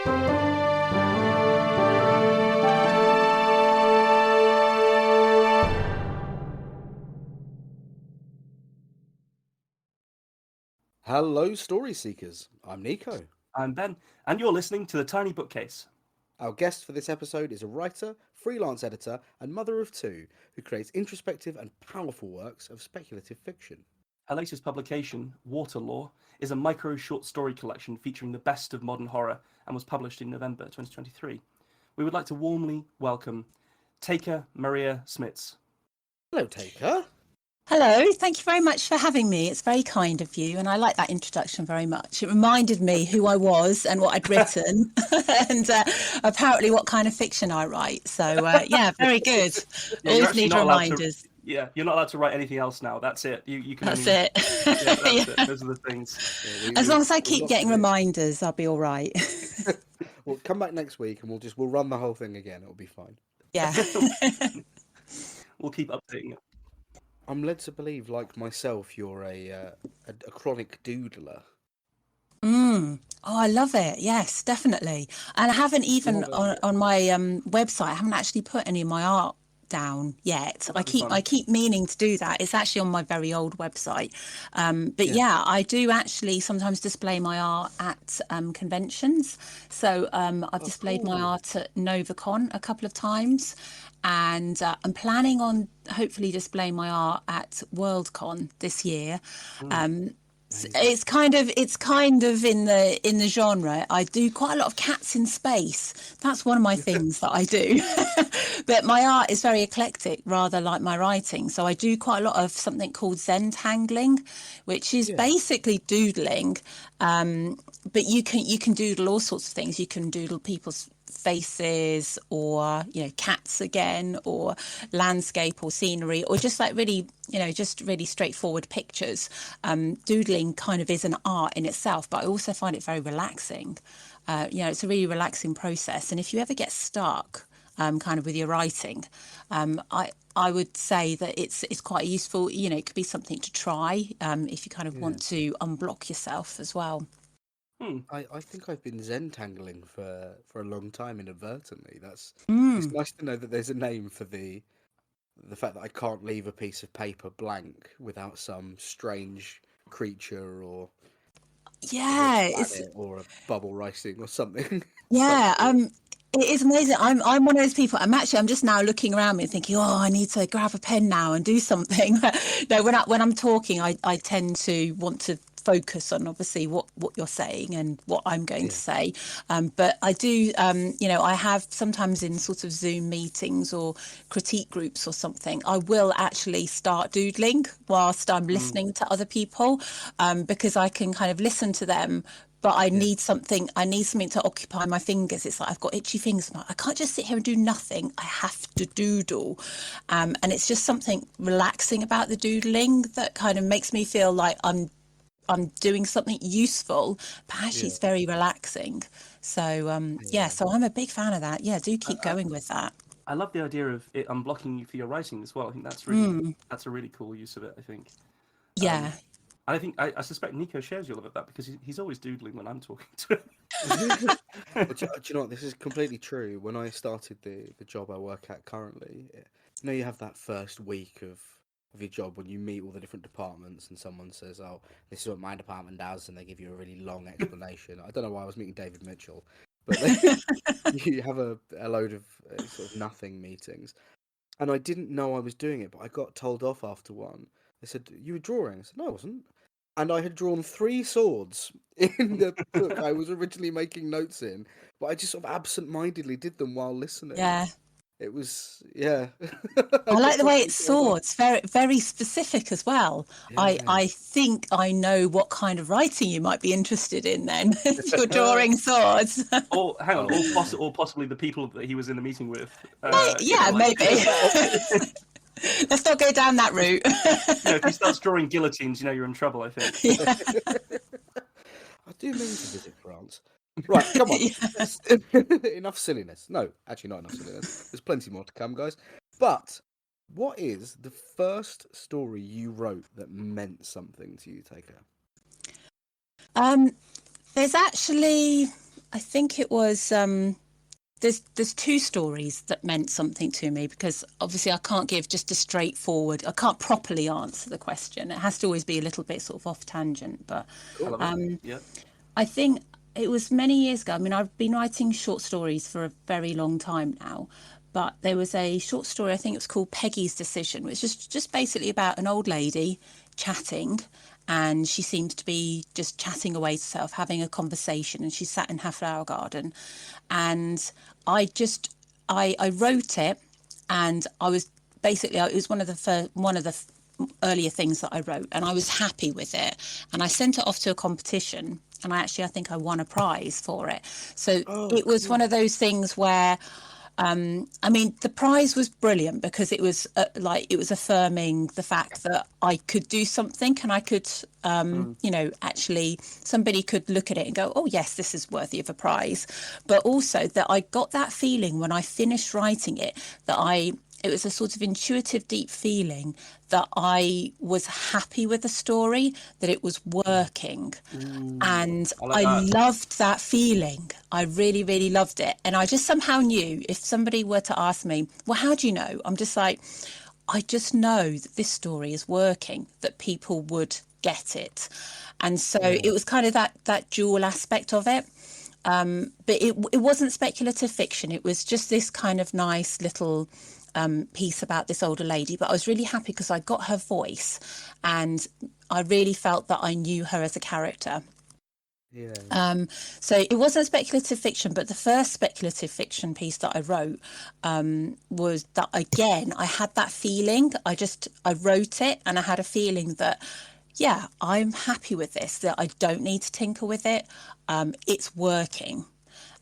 Hello, story seekers. I'm Nico. I'm Ben, and you're listening to The Tiny Bookcase. Our guest for this episode is a writer, freelance editor, and mother of two who creates introspective and powerful works of speculative fiction. Her latest publication, Waterlore, is a micro short story collection featuring the best of modern horror and was published in November 2023. We would like to warmly welcome Teika Marija Smits. Hello, Teika. Hello, thank you very much for having me. It's very kind of you, and I like that introduction very much. It reminded me who I was and what I'd written, and apparently what kind of fiction I write. So, yeah, very good. Yeah, Always need reminders. You're not allowed to write anything else now. That's it. You can. That's only, it. Yeah, that's it. Those are the things. As long as I keep getting reminders, I'll be all right. Well, come back next week and we'll run the whole thing again. It'll be fine. Yeah. We'll keep updating it. I'm led to believe, like myself, you're a chronic doodler. Oh, I love it. Yes, definitely. And I haven't even on my website, I haven't actually put any of my art down yet. I keep meaning to do that. It's actually on my very old website. But yeah, I do actually sometimes display my art at conventions. So I've displayed my art at NovaCon a couple of times. And I'm planning on hopefully displaying my art at Worldcon this year. It's kind of in the genre. I do quite a lot of cats in space. That's one of my things that I do. But my art is very eclectic, rather like my writing. So I do quite a lot of something called Zentangling, which is basically doodling. But you can doodle all sorts of things. You can doodle people's faces, or cats again, or landscape or scenery, or just like really straightforward pictures. Doodling kind of is an art in itself, but I also find it very relaxing. It's a really relaxing process, and if you ever get stuck kind of with your writing, I would say that it's quite useful. It could be something to try if you kind of want to unblock yourself as well. I think I've been Zentangling for a long time inadvertently. It's nice to know that there's a name for the fact that I can't leave a piece of paper blank without some strange creature or or a bubble rising or something. Yeah, it is amazing. I'm one of those people. I'm just now looking around me and thinking, oh, I need to grab a pen now and do something. No, when I'm talking, I tend to want to focus on obviously what you're saying and what I'm going to say. But I do, I have sometimes in sort of Zoom meetings or critique groups or something, I will actually start doodling whilst I'm listening to other people, because I can kind of listen to them. But I need something to occupy my fingers. It's like I've got itchy fingers. I can't just sit here and do nothing. I have to doodle. And it's just something relaxing about the doodling that kind of makes me feel like I'm doing something useful, but actually it's very relaxing. So so I'm a big fan of that. Yeah, do keep going with that. I love the idea of it unblocking you for your writing as well. I think that's a really cool use of it, I think. Yeah. And I think I suspect Nico shares your love of that, because he's always doodling when I'm talking to him. But do you know what? This is completely true. When I started the job I work at currently, you have that first week of your job when you meet all the different departments and someone says, "Oh, this is what my department does," and they give you a really long explanation. I don't know why I was meeting David Mitchell, but you have a load of sort of nothing meetings, and I didn't know I was doing it, but I got told off after one. They said, "You were drawing?" I said, "No, I wasn't." And I had drawn 3 swords in the book I was originally making notes in, but I just sort of absent-mindedly did them while listening. Yeah. It was, I like the way it's swords, very, very specific as well. Yeah. I think I know what kind of writing you might be interested in then, if you're drawing swords. Or hang on, or possibly the people that he was in the meeting with. Maybe. Let's not go down that route. If he starts drawing guillotines, you're in trouble, I think. I do mean to visit France. Right, come on. Enough silliness. No, actually not enough silliness. There's plenty more to come, guys. But what is the first story you wrote that meant something to you, Teika? There's actually I think it was there's two stories that meant something to me, because obviously I can't give just a straightforward, I can't properly answer the question. It has to always be a little bit sort of off tangent. But I love it. Yeah. I think it was many years ago. I mean, I've been writing short stories for a very long time now, but there was a short story, I think it was called Peggy's Decision, which is just basically about an old lady chatting, and she seems to be just chatting away to herself, having a conversation, and she sat in her flower garden. And I wrote it, and I was basically, it was one of the earlier things that I wrote, and I was happy with it, and I sent it off to a competition, and I think I won a prize for it. So it was one of those things where I mean, the prize was brilliant, because it was it was affirming the fact that I could do something, and I could, actually somebody could look at it and go, oh yes, this is worthy of a prize. But also that I got that feeling when I finished writing it, it was a sort of intuitive, deep feeling that I was happy with the story, that it was working. And I loved that feeling. I really, really loved it. And I just somehow knew, if somebody were to ask me, well, how do you know? I'm just like, I just know that this story is working, that people would get it. And so it was kind of that dual aspect of it. But it wasn't speculative fiction. It was just this kind of nice little piece about this older lady. But I was really happy because I got her voice, and I really felt that I knew her as a character. Yeah. So it wasn't speculative fiction, but the first speculative fiction piece that I wrote was that, again, I had that feeling. I wrote it, and I had a feeling that, yeah, I'm happy with this, that I don't need to tinker with it. It's working.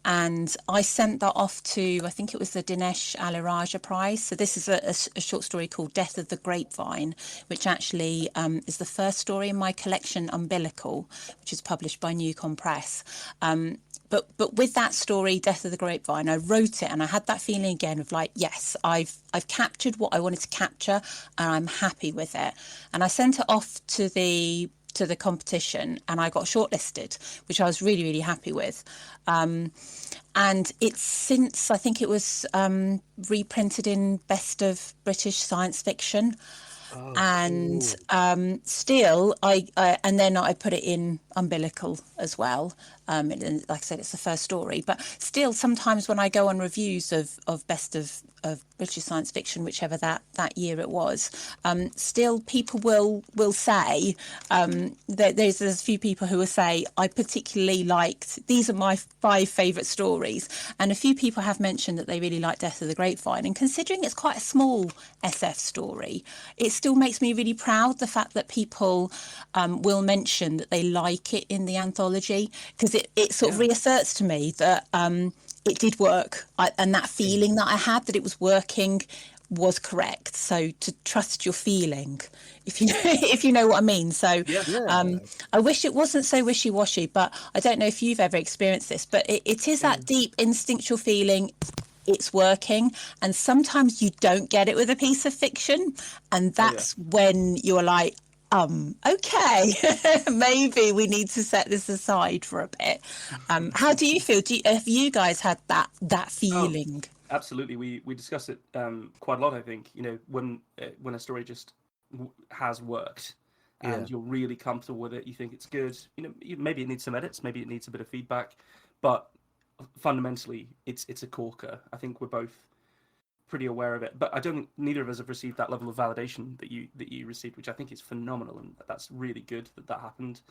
And I sent that off to, I think it was the Dinesh Aliraja Prize. So this is a short story called Death of the Grapevine, which actually is the first story in my collection Umbilical, which is published by Nico Press. But with that story, Death of the Grapevine, I wrote it, and I had that feeling again of like, yes, I've captured what I wanted to capture, and I'm happy with it. And I sent it off to the competition, and I got shortlisted, which I was really, really happy with. And it's since, I think it was reprinted in Best of British Science Fiction. And still and then I put it in Umbilical as well, and like I said, it's the first story. But still, sometimes when I go on reviews of Best of British Science Fiction, whichever that year it was, still people will say that there's a few people who will say, I particularly liked, these are my 5 favourite stories, and a few people have mentioned that they really like Death of the Grapevine. And considering it's quite a small SF story, it still makes me really proud, the fact that people will mention that they like it in the anthology, because it sort of reasserts to me that it did work, and that feeling that I had that it was working was correct. So to trust your feeling, if you know what I mean. So I wish it wasn't so wishy-washy, but I don't know if you've ever experienced this, but it is that deep instinctual feeling. It's working, and sometimes you don't get it with a piece of fiction, and that's when you're like, okay, maybe we need to set this aside for a bit. How do you feel? Have you guys had that feeling? Oh, absolutely. We discuss it quite a lot, I think. When a story just has worked, and you're really comfortable with it, you think it's good. Maybe it needs some edits, maybe it needs a bit of feedback, but fundamentally it's a corker. I think we're both pretty aware of it, but I don't think neither of us have received that level of validation that you received, which I think is phenomenal, and that's really good that happened.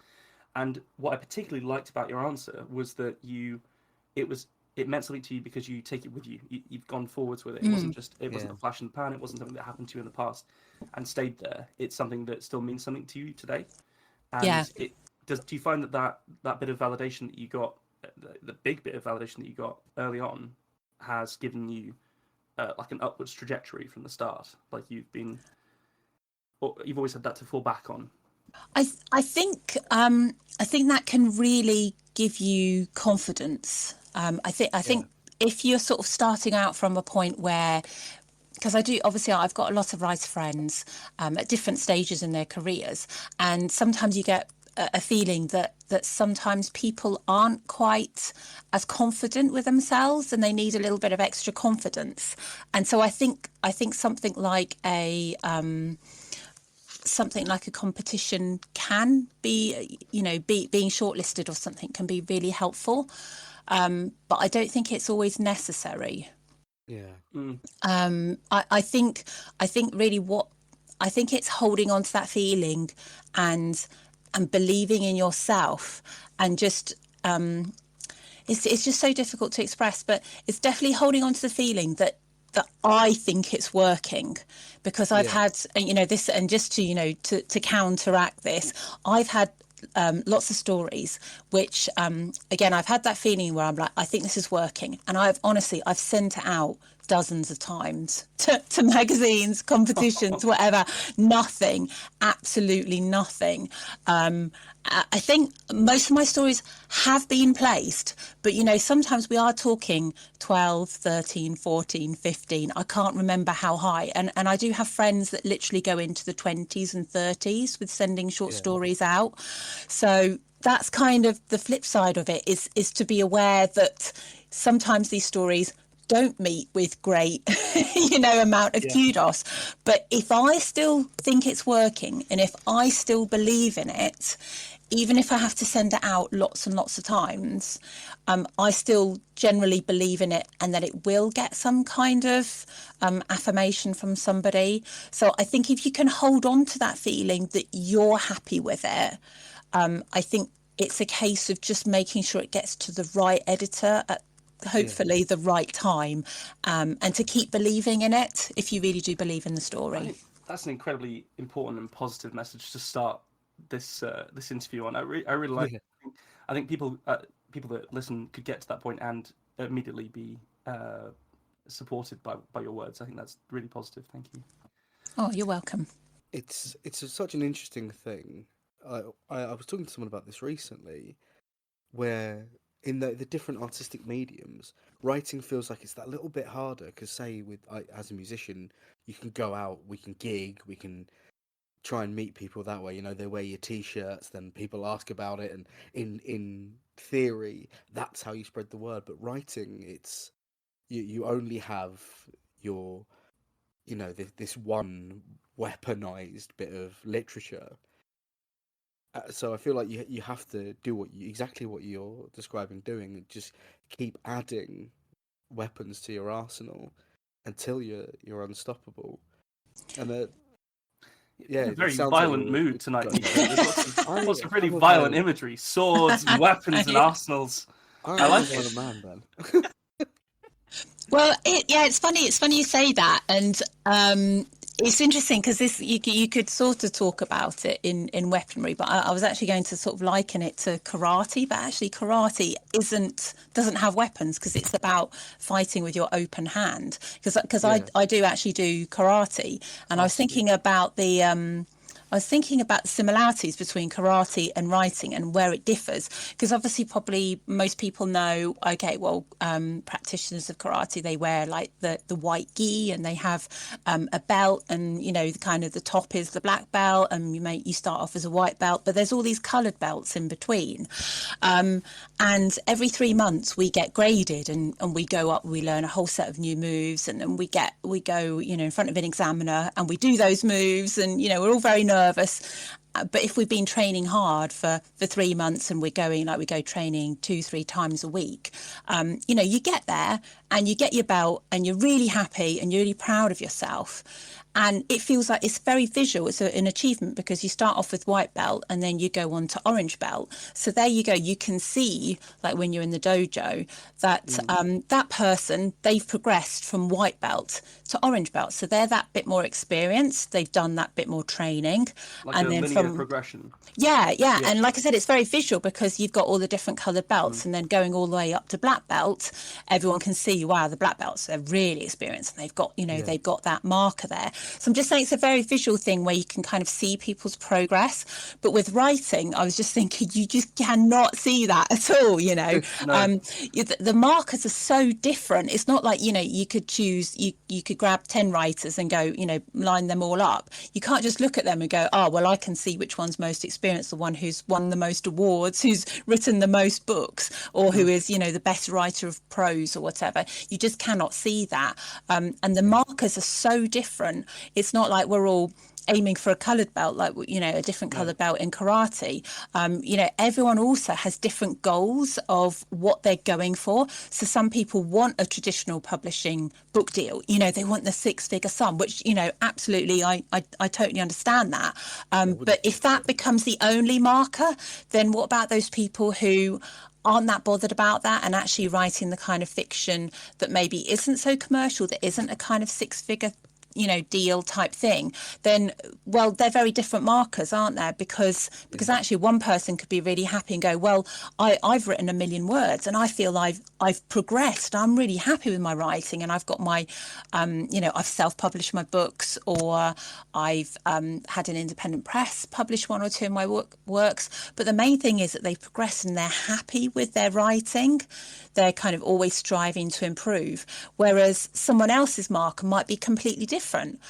And what I particularly liked about your answer was that it meant something to you because you take it with you. You've gone forwards with it. It wasn't a flash in the pan. It wasn't something that happened to you in the past and stayed there. It's something that still means something to you today. And do you find that bit of validation that you got, the big bit of validation that you got early on, has given you like an upwards trajectory from the start? Like you've always had that to fall back on. I think that can really give you confidence. I think if you're sort of starting out from a point where, because I've got a lot of writer friends at different stages in their careers, and sometimes you get a feeling that that sometimes people aren't quite as confident with themselves, and they need a little bit of extra confidence. And so I think something like a competition can be, being shortlisted or something can be really helpful, but I don't think it's always necessary. I think really I think it's holding on to that feeling and believing in yourself, and just it's just so difficult to express, but it's definitely holding on to the feeling that I think it's working, because I've had, this, and just to, to counteract this, I've had lots of stories which, again, I've had that feeling where I'm like, I think this is working. And I've sent it out dozens of times to magazines, competitions, whatever. Nothing, absolutely nothing. I think most of my stories have been placed, but sometimes we are talking 12, 13, 14, 15. I can't remember how high. And I do have friends that literally go into the 20s and 30s with sending short stories out. So that's kind of the flip side of it, is to be aware that sometimes these stories don't meet with great, amount of kudos. But if I still think it's working, and if I still believe in it, even if I have to send it out lots and lots of times, I still generally believe in it, and that it will get some kind of affirmation from somebody. So I think if you can hold on to that feeling that you're happy with it, I think it's a case of just making sure it gets to the right editor at hopefully the right time, and to keep believing in it if you really do believe in the story. I think that's an incredibly important and positive message to start this interview on. I really like it. I think people that listen could get to that point and immediately be supported by your words. I think that's really positive. Thank you. Oh, you're welcome. It's such an interesting thing. I was talking to someone about this recently, where in the different artistic mediums, writing feels like it's that little bit harder, because say as a musician, you can go out, we can gig, we can try and meet people that way. They wear your t-shirts, then people ask about it, and in theory that's how you spread the word. But writing, it's you only have your this one weaponized bit of literature. So I feel like you have to do exactly what you're describing doing, and just keep adding weapons to your arsenal until you're unstoppable. And a very violent like mood tonight, Nico. There's lots of really violent imagery, swords and weapons and arsenals. I like it. Man, then. Well, it's funny. It's funny you say that, and it's interesting because this you could sort of talk about it in weaponry, but I was actually going to sort of liken it to karate. But actually, karate doesn't have weapons, because it's about fighting with your open hand. Because I do actually do karate, and I was thinking about the similarities between karate and writing and where it differs, because obviously probably most people know, practitioners of karate, they wear like the white gi, and they have a belt, and kind of the top is the black belt, and you start off as a white belt, but there's all these colored belts in between, and every 3 months we get graded, and we go up, we learn a whole set of new moves, and then we go in front of an examiner, and we do those moves, and we're all very nervous. But if we've been training hard for 3 months, and we go training 2-3 times a week, you get there and you get your belt, and you're really happy and you're really proud of yourself. And it feels like it's very visual. It's an achievement, because you start off with white belt and then you go on to orange belt. So there you go. You can see, like when you're in the dojo, that that person, they've progressed from white belt to orange belt. So they're that bit more experienced. They've done that bit more training. Like and a then linear progression. Yeah. And like I said, it's very visual, because you've got all the different coloured belts, and then going all the way up to black belt, everyone can see, wow, the black belts, they're really experienced, and they've got, they've got that marker there. So I'm just saying it's a very visual thing where you can kind of see people's progress. But with writing, I was just thinking, you just cannot see that at all, No. The markers are so different. It's not like, you could choose, you could grab 10 writers and go, line them all up. You can't just look at them and go, oh, well, I can see which one's most experienced, the one who's won the most awards, who's written the most books, or who is, you know, the best writer of prose or whatever. You just cannot see that. And the markers are so different. It's not like we're all aiming for a coloured belt, like, you know, a different coloured belt in karate. You know, everyone also has different goals of what they're going for. So some people want a traditional publishing book deal, you know, they want the 6-figure sum, which, you know, absolutely, I totally understand that. But if that becomes the only marker, then what about those people who aren't that bothered about that and actually writing the kind of fiction that maybe isn't so commercial, that isn't a kind of 6-figure, you know, deal type thing? Then, well, they're very different markers, aren't there? Because actually one person could be really happy and go, well, I've written 1 million words and I feel I've progressed. I'm really happy with my writing, and I've got my, you know, I've self-published my books, or I've had an independent press publish 1 or 2 of my works. But the main thing is that they've progressed and they're happy with their writing. They're kind of always striving to improve, whereas someone else's marker might be completely different.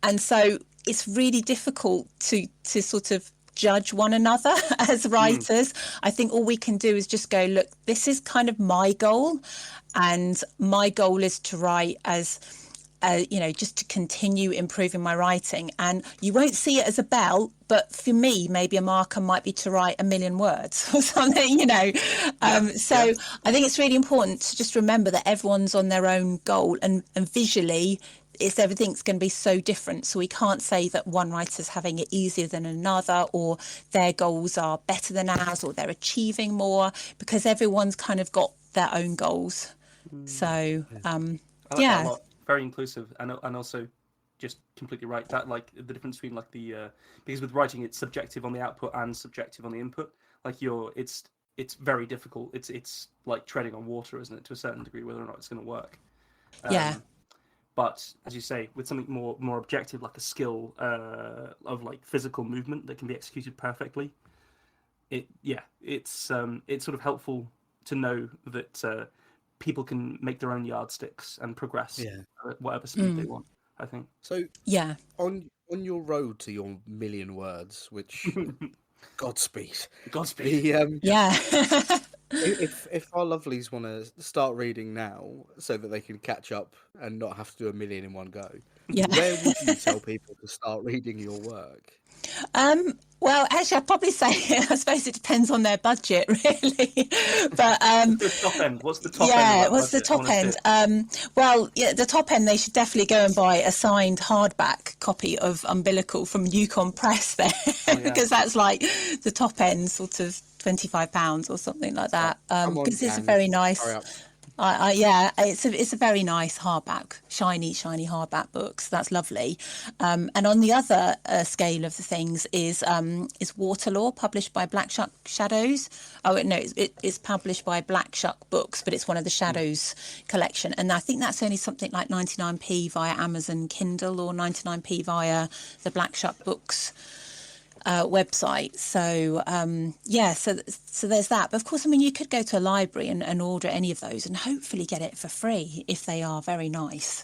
And so it's really difficult to sort of judge one another as writers. I think all we can do is just go, look, this is kind of my goal, and my goal is to write as you know, just to continue improving my writing. And you won't see it as a belt, but for me, maybe a marker might be to write 1 million words or something, you know. I think it's really important to just remember that everyone's on their own goal, and visually everything's going to be so different. So we can't say that one writer's having it easier than another, or their goals are better than ours, or they're achieving more, because everyone's kind of got their own goals. So I like that a lot. Very inclusive, and also just completely right. That, like, the difference between, like, the because with writing it's subjective on the output and subjective on the input. Like, it's very difficult. It's like treading on water, isn't it, to a certain degree, whether or not it's going to work. But as you say, with something more objective, like a skill of, like, physical movement that can be executed perfectly, it's sort of helpful to know that people can make their own yardsticks and progress at whatever speed they want, I think. So on your road to your 1 million words, which Godspeed. If our lovelies want to start reading now so that they can catch up and not have to do 1 million in one go, where would you tell people to start reading your work? Well, actually, I'd probably say, I suppose it depends on their budget, really. But the top end. What's the top end? Yeah, what's the top end? Well, yeah, the top end, they should definitely go and buy a signed hardback copy of Umbilical from Yukon Press there, because that's like the top end, sort of £25 or something like that. Because it's a very nice. It's a very nice hardback, shiny hardback book. So that's lovely. And on the other scale of the things is Waterlore, published by Black Shuck Shadows. Oh no, it's published by Black Shuck Books, but it's one of the Shadows collection. And I think that's only something like 99p via Amazon Kindle, or 99p via the Black Shuck Books website. So so there's that. But of course, I mean, you could go to a library and order any of those and hopefully get it for free if they are very nice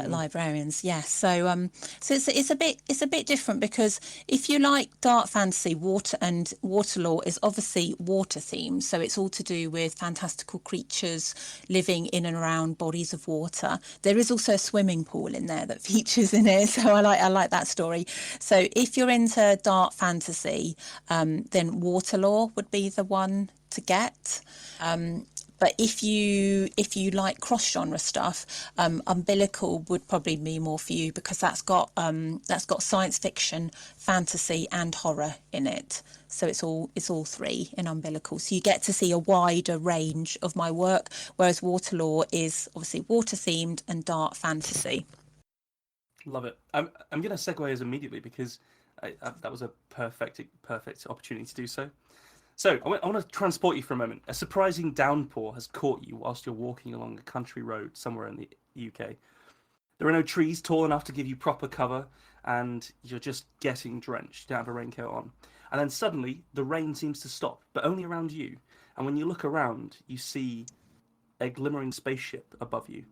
librarians. Yes. So it's a bit different, because if you like dark fantasy, Waterlore is obviously water themed, so it's all to do with fantastical creatures living in and around bodies of water. There is also a swimming pool in there that features in it, so I like that story. So if you're into dark fantasy, then Waterlore would be the one to get. But if you like cross genre stuff, Umbilical would probably be more for you, because that's got science fiction, fantasy, and horror in it. So it's all three in Umbilical. So you get to see a wider range of my work, whereas Waterlore is obviously water themed and dark fantasy. Love it. I'm going to segue as immediately, because that was a perfect opportunity to do so. So I want to transport you for a moment. A surprising downpour has caught you whilst you're walking along a country road somewhere in the UK. There are no trees tall enough to give you proper cover, and you're just getting drenched. You don't have a raincoat on. And then suddenly the rain seems to stop, but only around you. And when you look around, you see a glimmering spaceship above you.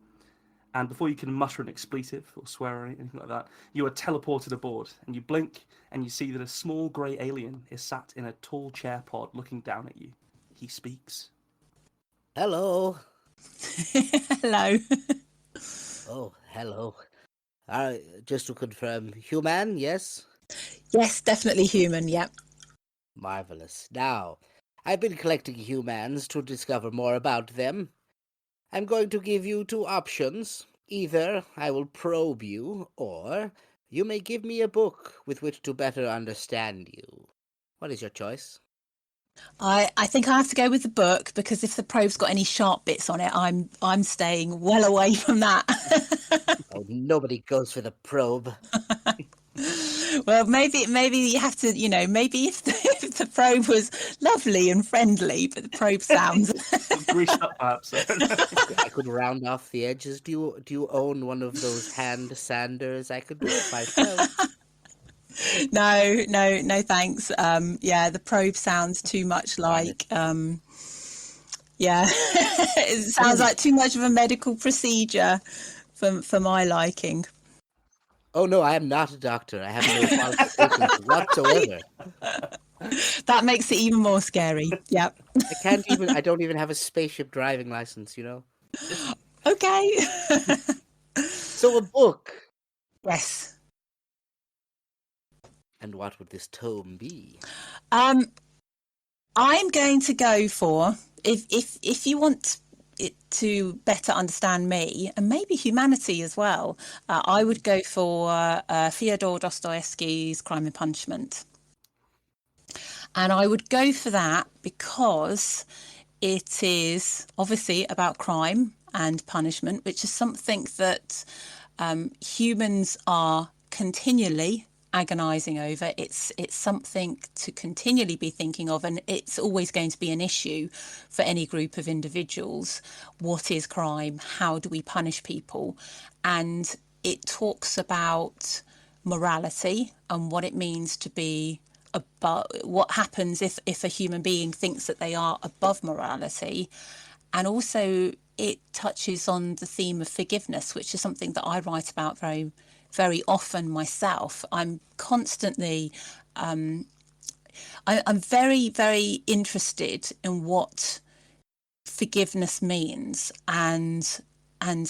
and before you can mutter an expletive or swear or anything like that, you are teleported aboard, and you blink, and you see that a small grey alien is sat in a tall chair pod looking down at you. He speaks. Hello. Hello. Oh, hello. Just to confirm, human, yes? Yes, definitely human. Yep. Marvelous. Now, I've been collecting humans to discover more about them. I'm going to give you two options. Either I will probe you, or you may give me a book with which to better understand you. What is your choice? I think I have to go with the book, because if the probe's got any sharp bits on it, I'm staying well away from that. Oh, nobody goes for the probe. Well, maybe you have to, maybe if if the probe was lovely and friendly, but the probe sounds. Greased up, perhaps. I could round off the edges. Do you own one of those hand sanders? I could do it myself. No, thanks. Yeah, the probe sounds too much like, yeah, it sounds like too much of a medical procedure for my liking. Oh no, I am not a doctor. I have no qualifications whatsoever. That makes it even more scary. Yep. I don't even have a spaceship driving license, you know? Okay. So a book. Yes. And what would this tome be? I'm going to go for, if you want it to better understand me and maybe humanity as well, I would go for Fyodor Dostoevsky's Crime and Punishment. And I would go for that because it is obviously about crime and punishment, which is something that humans are continually agonizing over. It's something to continually be thinking of, and it's always going to be an issue for any group of individuals. What is crime? How do we punish people? And it talks about morality and what it means to be above, what happens if a human being thinks that they are above morality. And also it touches on the theme of forgiveness, which is something that I write about very often myself. I'm constantly, I'm very, very interested in what forgiveness means and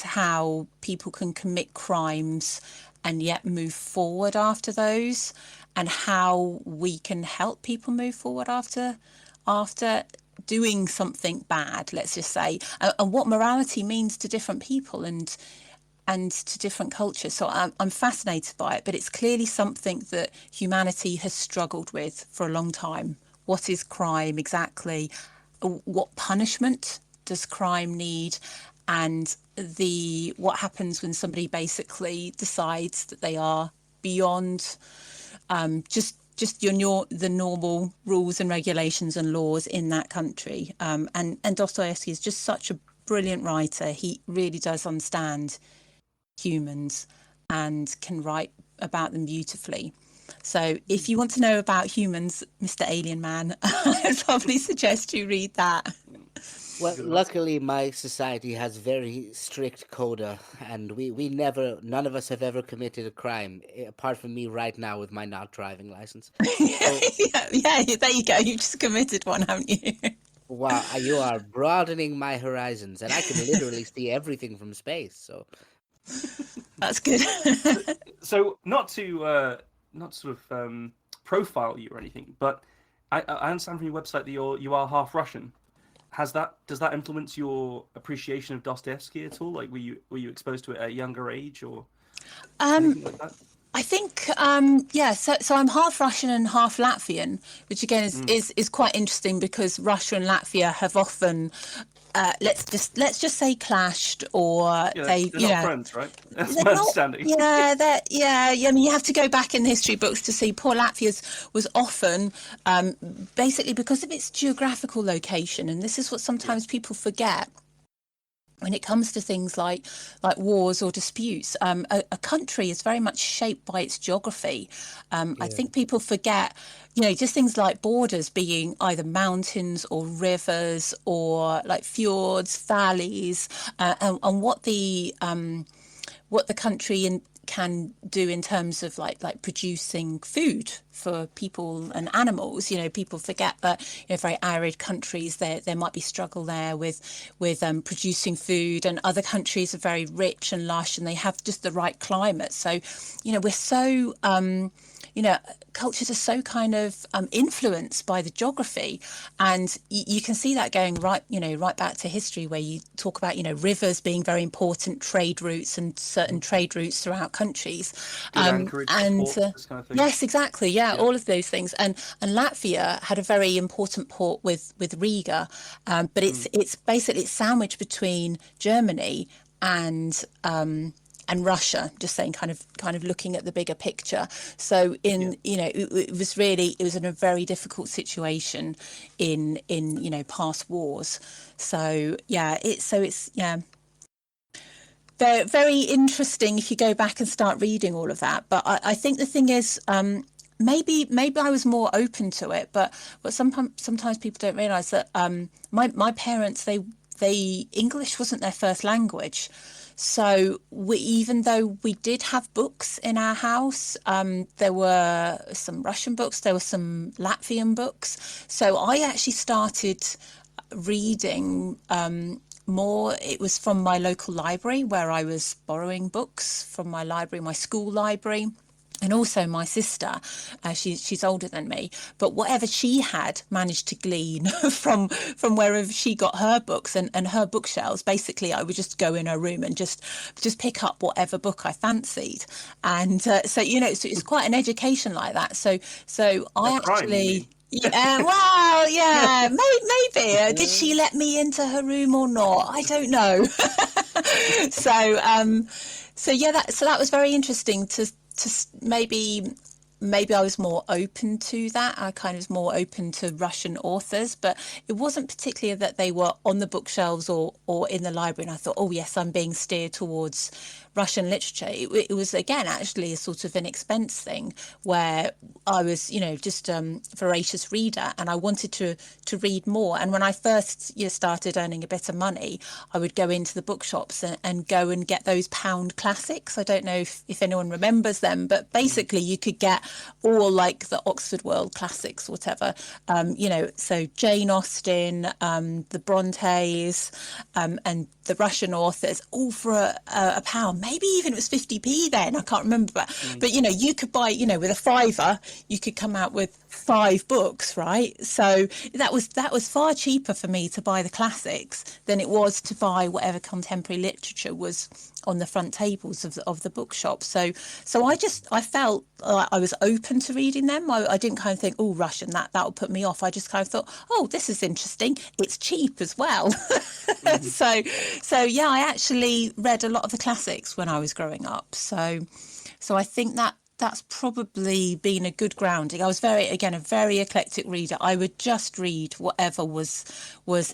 how people can commit crimes and yet move forward after those, and how we can help people move forward after doing something bad, let's just say, and what morality means to different people and to different cultures. So I'm fascinated by it, but it's clearly something that humanity has struggled with for a long time. What is crime exactly? What punishment does crime need? And what happens when somebody basically decides that they are beyond just the normal rules and regulations and laws in that country. And Dostoevsky is just such a brilliant writer. He really does understand humans and can write about them beautifully. So if you want to know about humans, Mr. Alien Man, I'd probably suggest you read that. Well, luckily my society has very strict coda, and none of us have ever committed a crime, apart from me right now with my not driving license. So, yeah, there you go. You've just committed one, haven't you? wow, you are broadening my horizons, and I can literally see everything from space, so... That's good. So not to sort of profile you or anything, but I understand from your website that you are half Russian. Does that influence your appreciation of Dostoevsky at all? Like, were you exposed to it at a younger age or anything like that? I think, yeah. So I'm half Russian and half Latvian, which again is quite interesting, because Russia and Latvia have often, let's just say, clashed, or they're not friends, right? That's my understanding. I mean, you have to go back in the history books to see poor Latvia was often, basically because of its geographical location, and this is what sometimes people forget. when it comes to things like wars or disputes, a country is very much shaped by its geography. I think people forget, just things like borders being either mountains or rivers or like fjords, valleys, and what the country can do in terms of like producing food for people and animals. People forget that very arid countries, there might be struggle there with producing food, and other countries are very rich and lush and they have just the right climate. So we're so cultures are so kind of influenced by the geography, and you can see that going right back to history, where you talk about rivers being very important trade routes and certain trade routes throughout countries. Anchorage, ports, this kind of thing. Yes, exactly. Yeah, all of those things. And Latvia had a very important port with Riga, but it's basically sandwiched between Germany and Russia, just saying, kind of looking at the bigger picture. So it was in a very difficult situation in past wars. So it's very, very interesting if you go back and start reading all of that. But I think the thing is, maybe I was more open to it, but sometimes people don't realise that my parents, they English wasn't their first language. So even though we did have books in our house, there were some Russian books, there were some Latvian books. So I actually started reading more. It was from my local library, where I was borrowing books from my library, my school library. And also my sister, she's older than me, but whatever she had managed to glean from wherever she got her books and her bookshelves, basically I would just go in her room and just pick up whatever book I fancied. And so it's quite an education like that. So I actually... Yeah, well, yeah, maybe. Did she let me into her room or not? I don't know. So yeah, that was very interesting to maybe I was more open to that. I kind of was more open to Russian authors, but it wasn't particularly that they were on the bookshelves or in the library. And I thought, oh yes, I'm being steered towards Russian literature. It was, again, actually a sort of an expense thing, where I was, just a voracious reader and I wanted to read more. And when I first started earning a bit of money, I would go into the bookshops and go and get those pound classics. I don't know if anyone remembers them, but basically you could get all like the Oxford World Classics, whatever, so Jane Austen, the Brontes, and the Russian authors, all for a pound. Maybe even it was 50p then, I can't remember. But you could buy, with a fiver, you could come out with 5 books, right? So that was far cheaper for me to buy the classics than it was to buy whatever contemporary literature was on the front tables of the bookshop. So I felt like I was open to reading them. I didn't kind of think, oh, Russian, that will put me off. I just kind of thought, oh, this is interesting. It's cheap as well. So yeah, I actually read a lot of the classics when I was growing up. So I think that's probably been a good grounding. I was a very eclectic reader. I would just read whatever was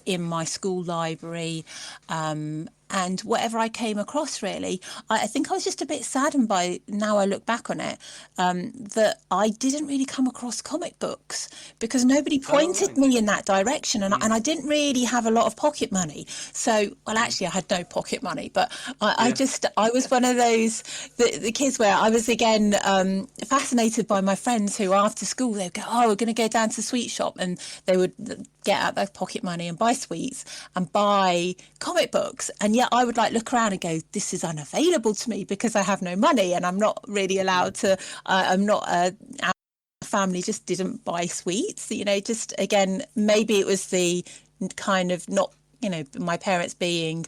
in my school library, and whatever I came across, really. I think I was just a bit saddened by, now I look back on it, that I didn't really come across comic books, because nobody pointed me in that direction, and I didn't really have a lot of pocket money. So, well, actually I had no pocket money, but I was one of those, the kids where I was, again, fascinated by my friends who after school, they'd go, oh, we're going to go down to the sweet shop, and they would get out their pocket money and buy sweets and buy comic books. And yet I would look around and go, this is unavailable to me because I have no money and I'm not really allowed to, I'm not, our family just didn't buy sweets, just, again, maybe it was the kind of not, my parents being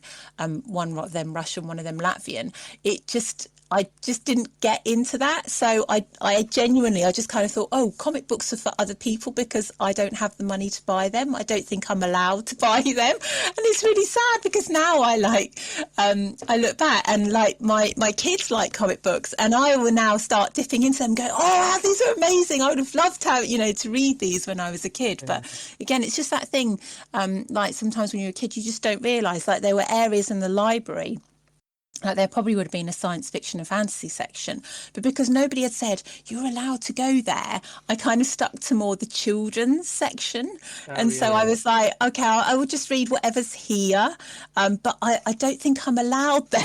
one of them Russian, one of them Latvian. It just, I just didn't get into that. So I genuinely, I just kind of thought, oh, comic books are for other people because I don't have the money to buy them. I don't think I'm allowed to buy them. And it's really sad because now I look back and like my kids like comic books, and I will now start dipping into them and go, oh, these are amazing. I would have loved to have, to read these when I was a kid. But again, it's just that thing, like sometimes when you're a kid, you just don't realise, like there were areas in the library, like there probably would have been a science fiction and fantasy section, but because nobody had said you're allowed to go there, I kind of stuck to more the children's section. So I was like, okay, I will just read whatever's here, but I don't think I'm allowed there.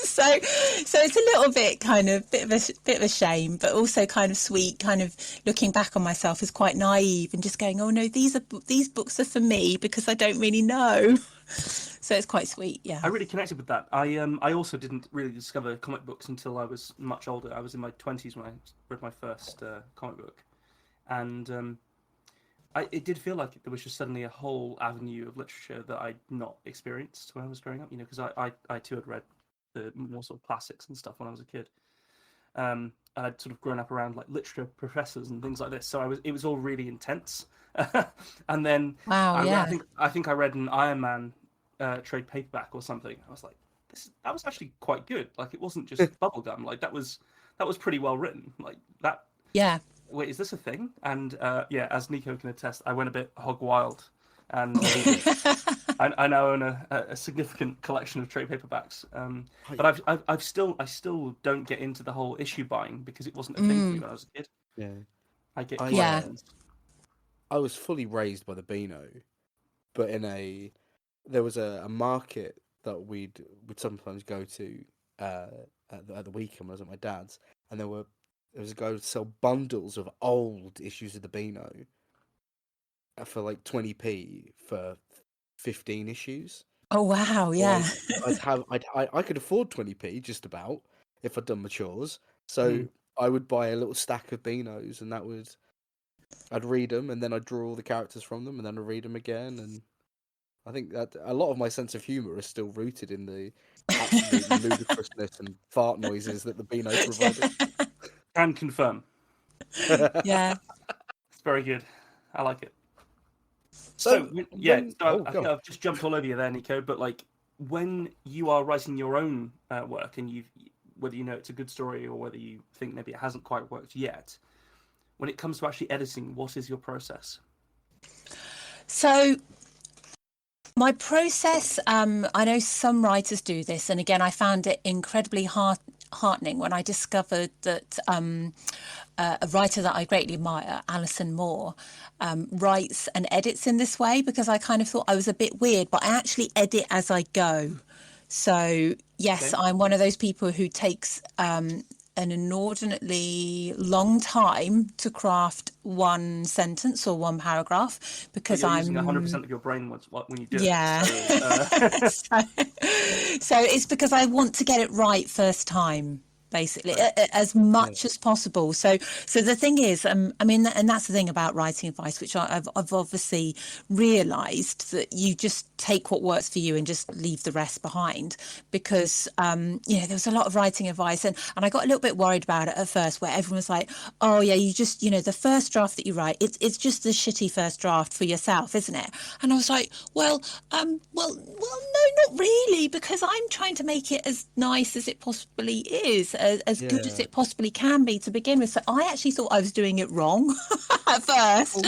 so it's a little bit kind of bit of a shame, but also kind of sweet, kind of looking back on myself as quite naive and just going, oh no, these books are for me because I don't really know. So it's quite sweet, yeah. I really connected with that. I also didn't really discover comic books until I was much older. I was in my 20s when I read my first comic book, and it did feel like there was just suddenly a whole avenue of literature that I'd not experienced when I was growing up. Because I too had read the more sort of classics and stuff when I was a kid. And I'd sort of grown up around like literature professors and things like this, so it was all really intense. And then I think I read an Iron Man trade paperback or something. I was like, that was actually quite good. Like it wasn't just bubblegum. Like that was pretty well written. Like that. Yeah. Wait, is this a thing? And as Nico can attest, I went a bit hog wild, and I now own a significant collection of trade paperbacks. But I still don't get into the whole issue buying because it wasn't a thing for me when I was a kid. Yeah. I was fully raised by the Beano, but there was a market that we'd sometimes go to at the weekend when I was at my dad's, and there was a guy who would sell bundles of old issues of the Beano for like 20p for 15 issues. Oh wow, yeah. I could afford 20p just about if I'd done my chores, so I would buy a little stack of Beanos, and I'd read them, and then I'd draw all the characters from them, and then I'd read them again, and I think that a lot of my sense of humour is still rooted in the absolute ludicrousness and fart noises that the Beano provided. Can confirm. Yeah. It's very good. I like it. So I think I've just jumped all over you there, Nico, but like when you are writing your own work, and whether you know it's a good story or whether you think maybe it hasn't quite worked yet, when it comes to actually editing, what is your process? So my process, I know some writers do this, and again, I found it incredibly heartening when I discovered that a writer that I greatly admire, Alison Moore, writes and edits in this way, because I kind of thought I was a bit weird, but I actually edit as I go. So yes, okay. I'm one of those people who takes an inordinately long time to craft one sentence or one paragraph, because I'm using 100% of your brain when you do it. So it's because I want to get it right first time, basically, as much as possible. So the thing is, and that's the thing about writing advice, which I've obviously realised, that you just take what works for you and just leave the rest behind, because there was a lot of writing advice, and I got a little bit worried about it at first, where everyone was like, oh yeah, you just, the first draft that you write, it's just the shitty first draft for yourself, isn't it? And I was like, well, no, not really, because I'm trying to make it as nice as it possibly is, as good as it possibly can be to begin with. So I actually thought I was doing it wrong at first.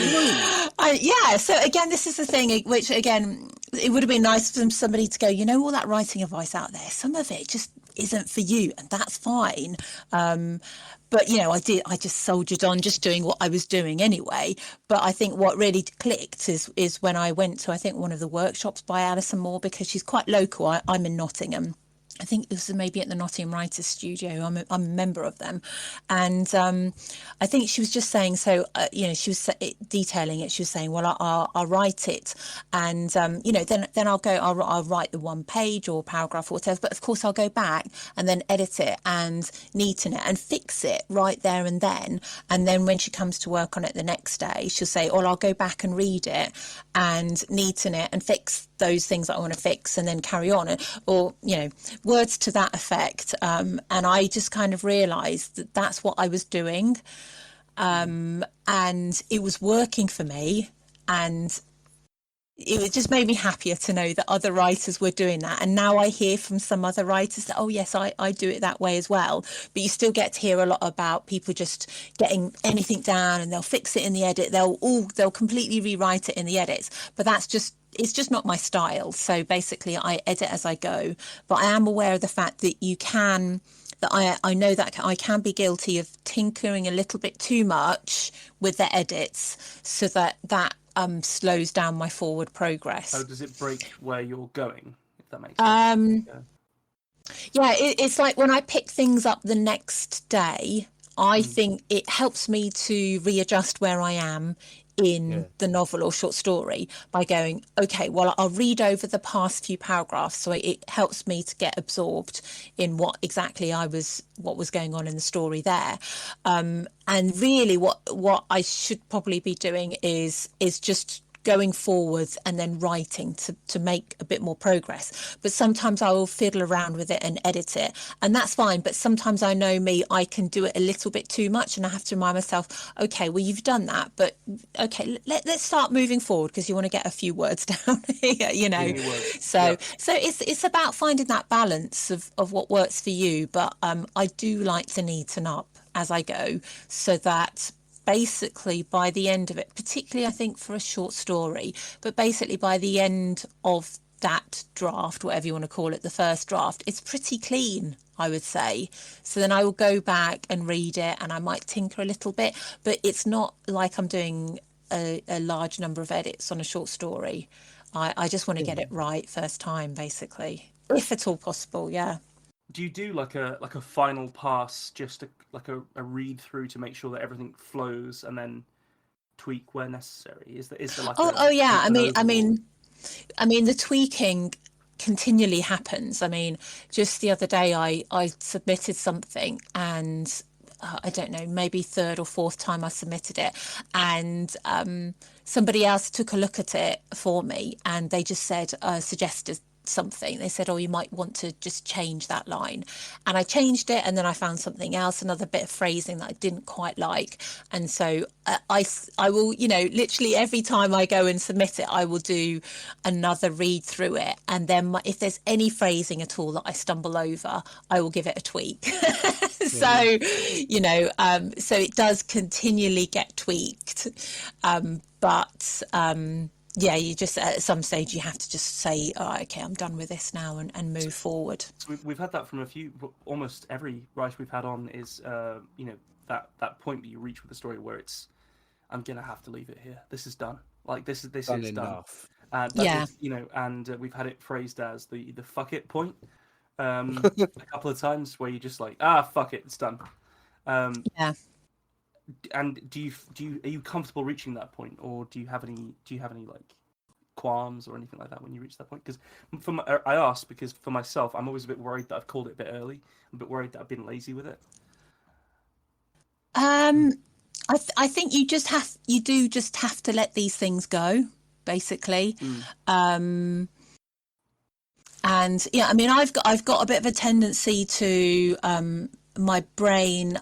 So again, this is the thing, which again, it would have been nice for somebody to go, all that writing advice out there, some of it just isn't for you, and that's fine. But I just soldiered on, just doing what I was doing anyway. But I think what really clicked is when I went to, I think, one of the workshops by Alison Moore, because she's quite local. I'm in Nottingham. I think this was maybe at the Nottingham Writers Studio. I'm a member of them, and I think she was just saying. So she was detailing it. She was saying, "Well, I'll write it, and then I'll write the one page or paragraph or whatever. But of course, I'll go back and then edit it and neaten it and fix it right there and then. And then when she comes to work on it the next day, she'll say, "Oh, I'll go back and read it and neaten it and fix those things that I want to fix and then carry on, or words to that effect. And I just kind of realized that that's what I was doing, and it was working for me, and it just made me happier to know that other writers were doing that. And now I hear from some other writers that, oh yes, I do it that way as well. But you still get to hear a lot about people just getting anything down and they'll fix it in the edit. They'll completely rewrite it in the edits. But it's just not my style. So basically I edit as I go. But I am aware of the fact that I know that I can be guilty of tinkering a little bit too much with the edits, so that slows down my forward progress. Oh, does it break where you're going, if that makes sense? Yeah, it's like when I pick things up the next day, I think it helps me to readjust where I am in the novel or short story by going, okay, well, I'll read over the past few paragraphs, so it helps me to get absorbed in what was going on in the story there. And really what I should probably be doing is just going forwards and then writing to make a bit more progress. But sometimes I will fiddle around with it and edit it, and that's fine. But sometimes I know me, I can do it a little bit too much, and I have to remind myself, okay, well, you've done that, but okay, let's start moving forward, because you want to get a few words down here, So it's about finding that balance of what works for you. But I do like to neaten up as I go, so that basically by the end of it, particularly I think for a short story, but basically by the end of that draft, whatever you want to call it, the first draft, it's pretty clean, I would say. So then I will go back and read it, and I might tinker a little bit, but it's not like I'm doing a large number of edits on a short story. I just want to get it right first time, basically, if at all possible. Do you do like a final pass, just a read through to make sure that everything flows, and then tweak where necessary? Is there like I mean the tweaking continually happens. I mean, just the other day I submitted something, and I don't know, maybe third or fourth time I submitted it, and somebody else took a look at it for me, and they just suggested something. They said, oh, you might want to just change that line, and I changed it, and then I found something else, another bit of phrasing that I didn't quite like, and so I will, literally every time I go and submit it, I will do another read through it, and then if there's any phrasing at all that I stumble over, I will give it a tweak. So so it does continually get tweaked, but you just at some stage you have to just say, oh, okay, I'm done with this now, and move forward. So we've had that from almost every writer we've had on, is that point that you reach with the story where it's, I'm gonna have to leave it here. This is done. Like this is done. And we've had it phrased as the fuck it point a couple of times, where you're just like, fuck it, it's done. And are you comfortable reaching that point, or do you have any like qualms or anything like that when you reach that point? Because I ask because for myself, I'm always a bit worried that I've called it a bit early. I'm a bit worried that I've been lazy with it. I think you do just have to let these things go, basically. And I mean, I've got a bit of a tendency to my brain,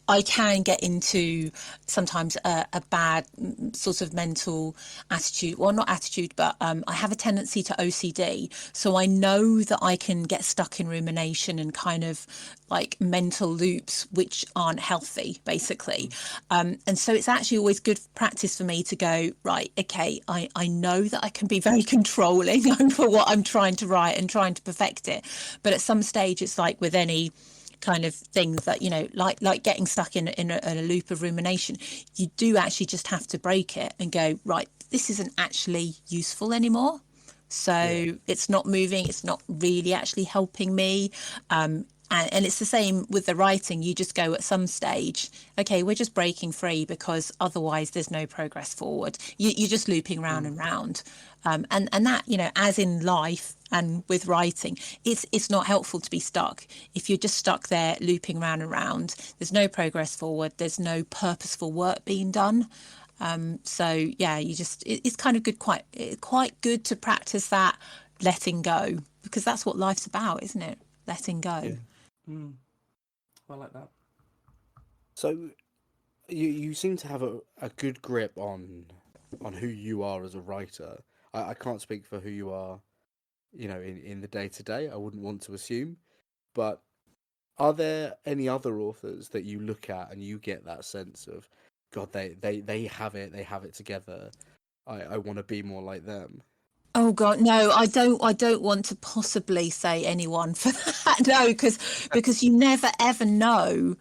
I can get into sometimes a bad sort of mental attitude. Well, not attitude, but I have a tendency to OCD. So I know that I can get stuck in rumination and kind of like mental loops which aren't healthy, basically. And so it's actually always good practice for me to go, right, okay, I know that I can be very controlling over what I'm trying to write and trying to perfect it. But at some stage, it's like with any kind of things that, like getting stuck in a loop of rumination, you do actually just have to break it and go, right, this isn't actually useful anymore. So it's not moving, it's not really actually helping me. And it's the same with the writing. You just go at some stage, okay, we're just breaking free, because otherwise there's no progress forward. You're just looping round and round. And that, as in life and with writing, it's not helpful to be stuck. If you're just stuck there looping round and round, there's no progress forward. There's no purposeful work being done. So yeah, it's kind of quite good to practice that letting go, because that's what life's about, isn't it? Letting go. Yeah. I like that. So you seem to have a good grip on who you are as a writer. I can't speak for who you are, in the day to day. I wouldn't want to assume, but are there any other authors that you look at and you get that sense of, God, they have it together. I want to be more like them. Oh God, no, I don't want to possibly say anyone for that. No, because you never ever know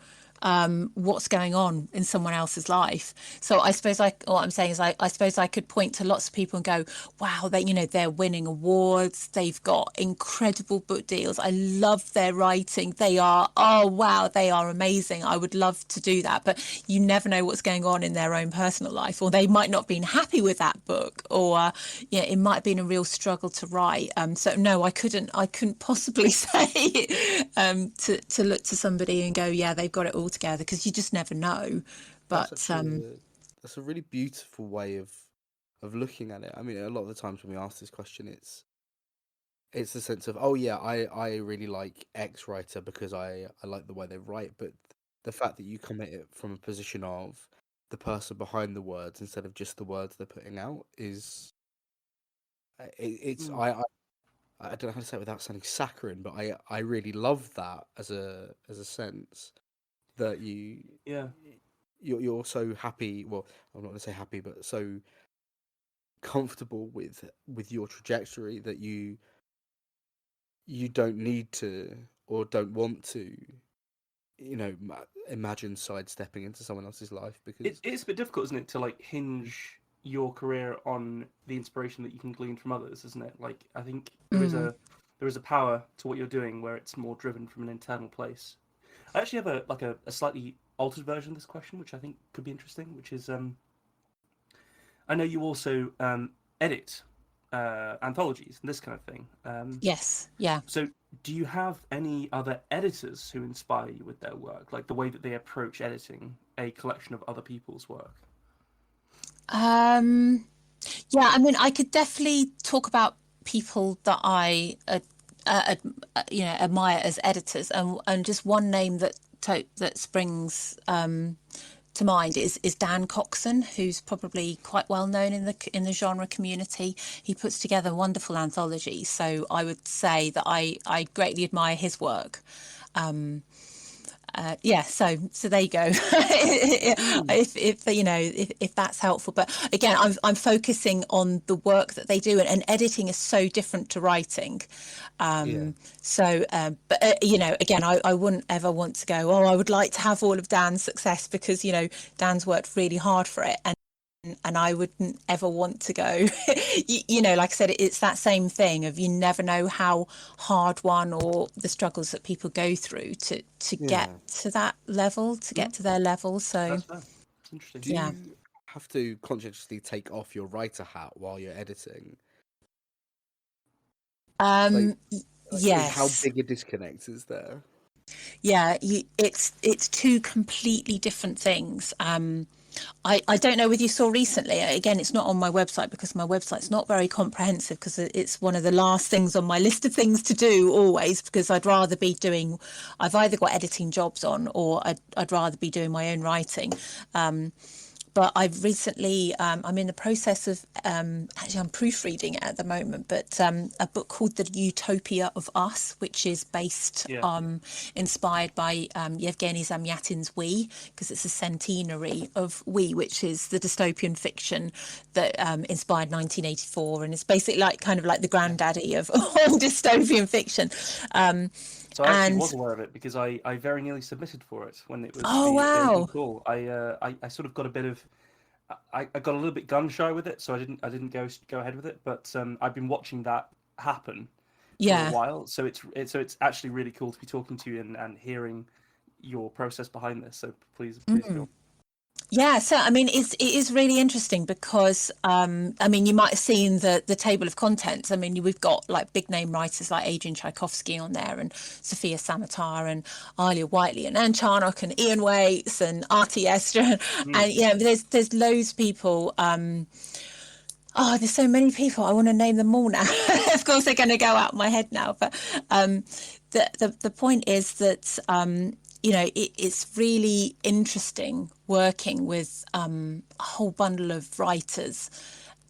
what's going on in someone else's life. So I suppose what I'm saying is I suppose I could point to lots of people and go, wow, they're winning awards, they've got incredible book deals, I love their writing, oh wow, they are amazing, I would love to do that. But you never know what's going on in their own personal life, or they might not have been happy with that book, or it might have been a real struggle to write. So no, I couldn't possibly say to look to somebody and go, yeah, they've got it all together, because you just never know. But That's a really beautiful way of looking at it. I mean, a lot of the times when we ask this question, it's the sense of, oh yeah, I really like X writer because I like the way they write. But the fact that you come at it from a position of the person behind the words instead of just the words they're putting out is it's I don't know how to say it without sounding saccharine, but I really love that as a sense that you're so happy. Well, I'm not going to say happy, but so comfortable with your trajectory that you don't need to or don't want to, imagine sidestepping into someone else's life, because It's a bit difficult, isn't it, to like hinge your career on the inspiration that you can glean from others, isn't it? Like, I think there is a power to what you're doing where it's more driven from an internal place. I actually have a slightly altered version of this question, which I think could be interesting, which is I know you also edit anthologies and this kind of thing. yes, yeah. So, do you have any other editors who inspire you with their work, like the way that they approach editing a collection of other people's work? Yeah, I mean, I could definitely talk about people that I admire as editors, and just one name that springs to mind is Dan Coxon, who's probably quite well known in the genre community. He puts together wonderful anthologies, so I would say that I greatly admire his work. So there you go. If that's helpful, but again, I'm focusing on the work that they do, and editing is so different to writing. Again, I wouldn't ever want to go, oh, I would like to have all of Dan's success, because Dan's worked really hard for it, and I wouldn't ever want to go, like I said, it's that same thing of, you never know how hard one, or the struggles that people go through to get to that level, to get to their level. So That's fair. It's interesting. do you have to consciously take off your writer hat while you're editing? Yes. How big a disconnect is there? Yeah, it's two completely different things. I don't know whether you saw recently, again, it's not on my website because my website's not very comprehensive, because it's one of the last things on my list of things to do always, because I've either got editing jobs on, or I'd rather be doing my own writing. But I've recently, I'm in the process of, actually I'm proofreading it at the moment, but a book called The Utopia of Us, which is inspired by Yevgeny Zamyatin's We, because it's a centenary of We, which is the dystopian fiction that inspired 1984, and it's basically kind of like the granddaddy of all dystopian fiction. So I actually was aware of it, because I very nearly submitted for it when it was wow. cool. I sort of got a bit of I got a little bit gun shy with it, so I didn't go ahead with it. But I've been watching that happen for a while, so it's actually really cool to be talking to you and hearing your process behind this. So please feel. Yeah, so I mean, it is really interesting because I mean, you might have seen the table of contents. I mean, we've got like big name writers like Adrian Tchaikovsky on there, and Sophia Samatar, and Alia Whiteley, and Anne Charnock, and Ian Waits, and Artie Esther, and yeah, there's loads of people. Oh, there's so many people. I want to name them all now. Of course, they're going to go out of my head now. But the point is that you know, it's really interesting working with a whole bundle of writers,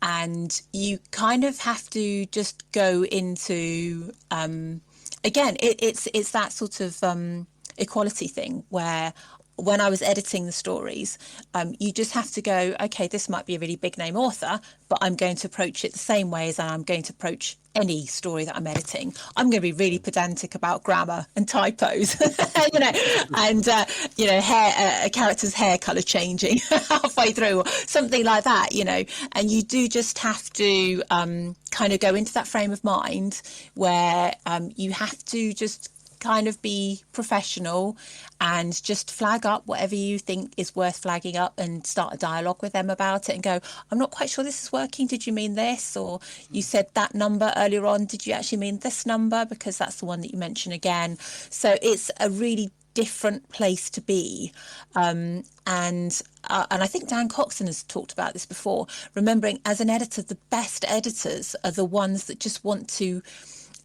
and you kind of have to just go into again. It's that sort of equality thing where when I was editing the stories, you just have to go, okay, this might be a really big name author, but I'm going to approach it the same way as I'm going to approach any story that I'm editing. I'm going to be really pedantic about grammar and typos, you know, and, you know, a character's hair colour changing halfway through, or something like that, you know, and you do just have to kind of go into that frame of mind where you have to just kind of be professional and just flag up whatever you think is worth flagging up and start a dialogue with them about it and go, I'm not quite sure this is working. Did you mean this? Or you said that number earlier on. Did you actually mean this number? Because that's the one that you mentioned again. So it's a really different place to be. And I think Dan Coxon has talked about this before, remembering as an editor, the best editors are the ones that just want to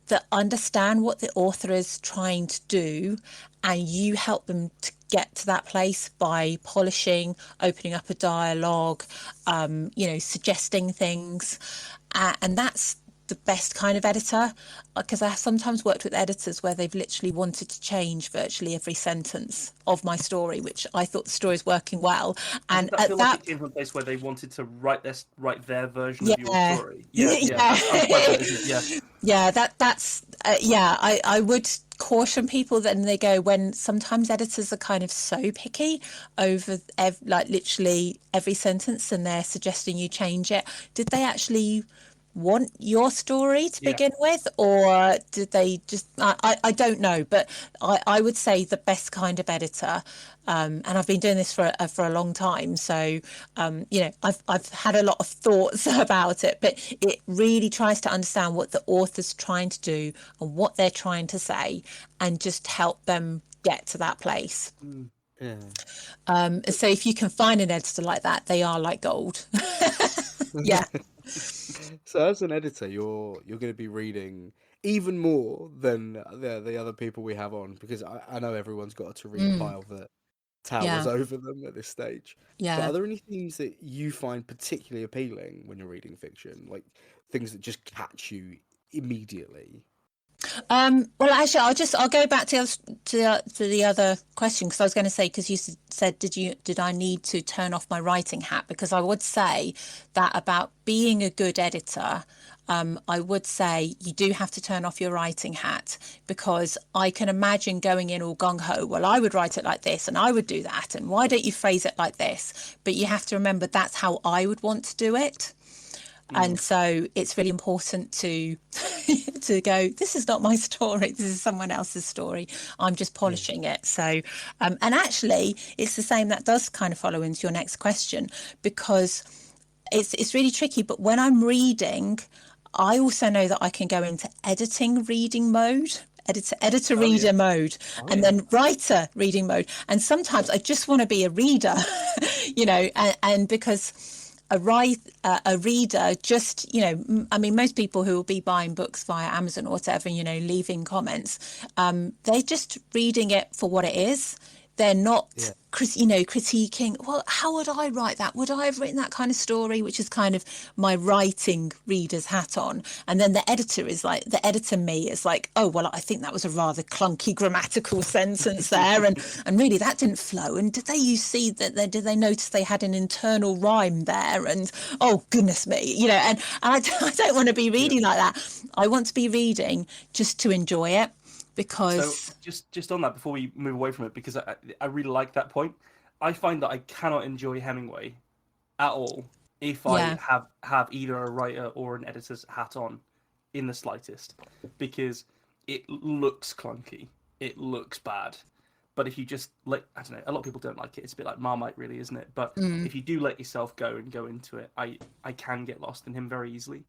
that understand what the author is trying to do, and you help them to get to that place by polishing, opening up a dialogue, you know, suggesting things, and that's the best kind of editor, because I have sometimes worked with editors where they've literally wanted to change virtually every sentence of my story, which I thought the story was working well. And I feel like it came from a place where they wanted to write their version of your story. I'm quite good at this. That's I would caution people that they go, when sometimes editors are kind of so picky over like literally every sentence and they're suggesting you change it. Did they actually want your story to begin with, or did they just I don't know, but I would say the best kind of editor, and I've been doing this for a long time, so you know, I've had a lot of thoughts about it, but it really tries to understand what the author's trying to do and what they're trying to say, and just help them get to that place. So if you can find an editor like that, they are like gold. Yeah. So as an editor, you're going to be reading even more than the other people we have on, because I know everyone's got a to read pile that towers Yeah. over them at this stage. But Yeah. are there any themes that you find particularly appealing when you're reading fiction, like things that just catch you immediately? Well, actually, I'll go back to the other question, because I was going to say, because you said did I need to turn off my writing hat? Because I would say that about being a good editor, I would say you do have to turn off your writing hat, because I can imagine going in all gung ho. Well, I would write it like this, and I would do that, and why don't you phrase it like this? But you have to remember that's how I would want to do it. And so it's really important to to go, this is not my story, this is someone else's story, I'm just polishing it. So and actually it's the same, that does kind of follow into your next question, because it's really tricky, but when I'm reading, I also know that I can go into editing reading mode, editor reader mode, and then writer reading mode, and sometimes I just want to be a reader, you know, and because a reader just, you know, I mean, most people who will be buying books via Amazon or whatever, you know, leaving comments, they're just reading it for what it is. They're not, you know, critiquing, well, how would I write that? Would I have written that kind of story? Which is kind of my writing reader's hat on. And then the editor me is like, oh, well, I think that was a rather clunky grammatical sentence there. And really that didn't flow. And did did they notice they had an internal rhyme there? And oh, goodness me, you know, and I don't want to be reading like that. I want to be reading just to enjoy it. Because so just on that, before we move away from it, because I really like that point. I find that I cannot enjoy Hemingway at all if I have either a writer or an editor's hat on in the slightest, because it looks clunky, it looks bad. But if you just I don't know, a lot of people don't like it. It's a bit like Marmite, really, isn't it? But if you do let yourself go into it, I can get lost in him very easily.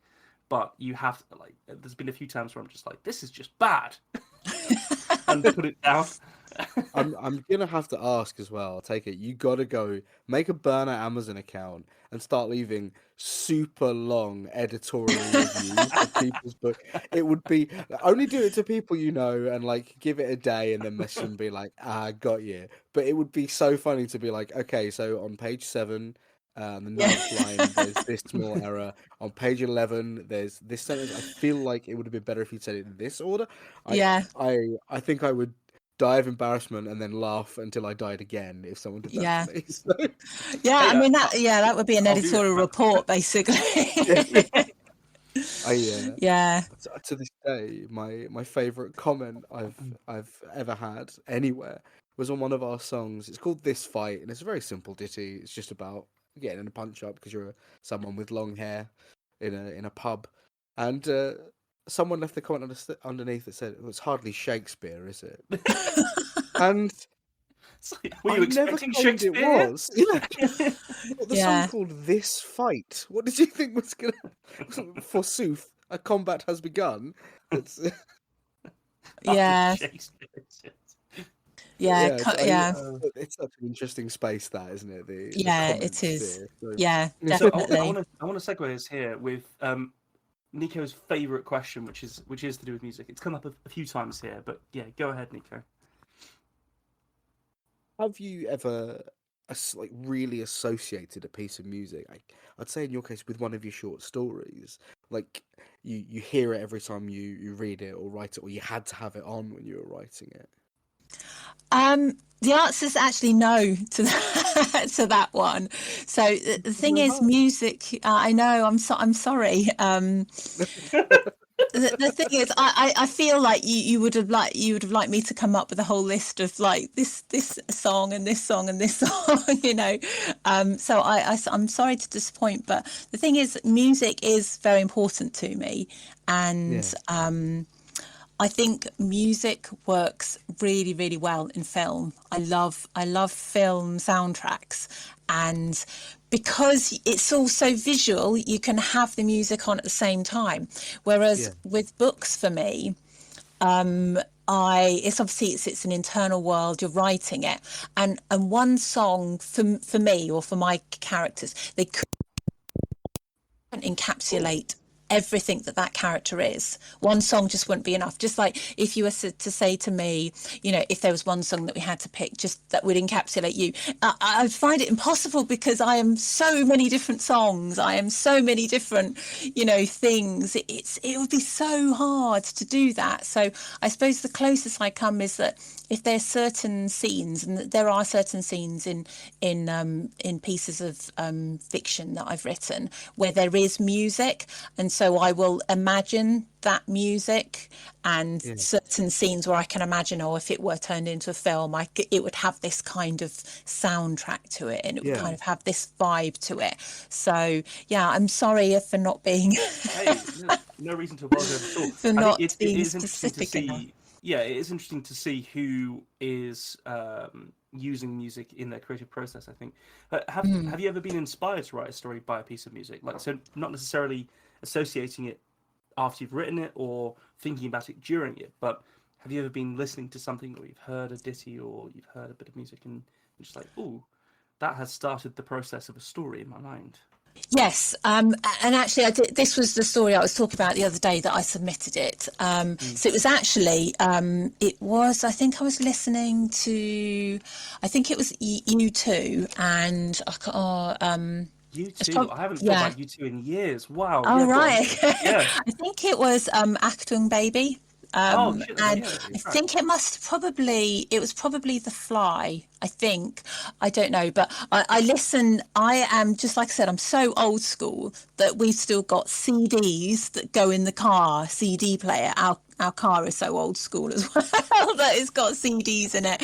But you have to, there's been a few times where I'm just like, this is just bad, and put it down. I'm gonna have to ask as well. Take it. You gotta go make a burner Amazon account and start leaving super long editorial reviews of people's book. It would be only do it to people you know and give it a day and then message them and be like, got you. But it would be so funny to be like, okay, so on page 7. The ninth line, there's this small error. On page 11, there's this sentence. I feel like it would have been better if you'd said it in this order. I think I would die of embarrassment and then laugh until I died again if someone did that to me. So, I mean that would be an editorial report basically. To this day, my favorite comment I've ever had anywhere was on one of our songs. It's called "This Fight" and it's a very simple ditty. It's just about getting in a punch up because you're someone with long hair in a pub, and someone left the comment underneath that said, "It's hardly Shakespeare, is it?" And were you expecting Shakespeare? It was. The song called "This Fight." What did you think was gonna? Forsooth, a combat has begun. It's It's such an interesting space, that, isn't it? It is. Sphere, so. Definitely. So I want to segue us here with Nico's favourite question, which is to do with music. It's come up a few times here, but go ahead, Nico. Have you ever really associated a piece of music? I'd say in your case with one of your short stories, you hear it every time you read it or write it, or you had to have it on when you were writing it. The answer is actually no to that, to that one. So the thing is, music. I know. I'm sorry. The thing is, I feel like you would have liked me to come up with a whole list of this song and this song and this song, So I'm sorry to disappoint, but the thing is, music is very important to me, and I think music works really, really well in film. I love film soundtracks, and because it's all so visual, you can have the music on at the same time. Whereas with books, for me, it's an internal world. You're writing it, and one song for me or for my characters, they couldn't encapsulate everything that character is. One song just wouldn't be enough. Just like if you were to say to me, if there was one song that we had to pick just that would encapsulate you, I find it impossible, because I am so many different songs. I am so many different, things. It would be so hard to do that. So I suppose the closest I come is that if there's certain scenes, and there are certain scenes in pieces of fiction that I've written where there is music, and so I will imagine that music, and certain scenes where I can imagine, if it were turned into a film, it would have this kind of soundtrack to it, and it would kind of have this vibe to it. So I'm sorry for not being hey, no reason to apologize at all. For not being specific enough. It is interesting to see who is using music in their creative process, I think. Have you ever been inspired to write a story by a piece of music? So not necessarily associating it after you've written it or thinking about it during it, but have you ever been listening to something, or you've heard a ditty, or you've heard a bit of music and you're just like, ooh, that has started the process of a story in my mind? Yes, and actually, this was the story I was talking about the other day that I submitted it. So it was actually, I think I was listening to, I think it was U2, and U2. I haven't thought about U2 in years. Wow. Oh, right. I think it was Achtung Baby. And I think it was probably The Fly, I think. I don't know, but I listen. I am, just like I said, I'm so old school that we've still got CDs that go in the car, CD player, our our car is so old school as well that it's got CDs in it,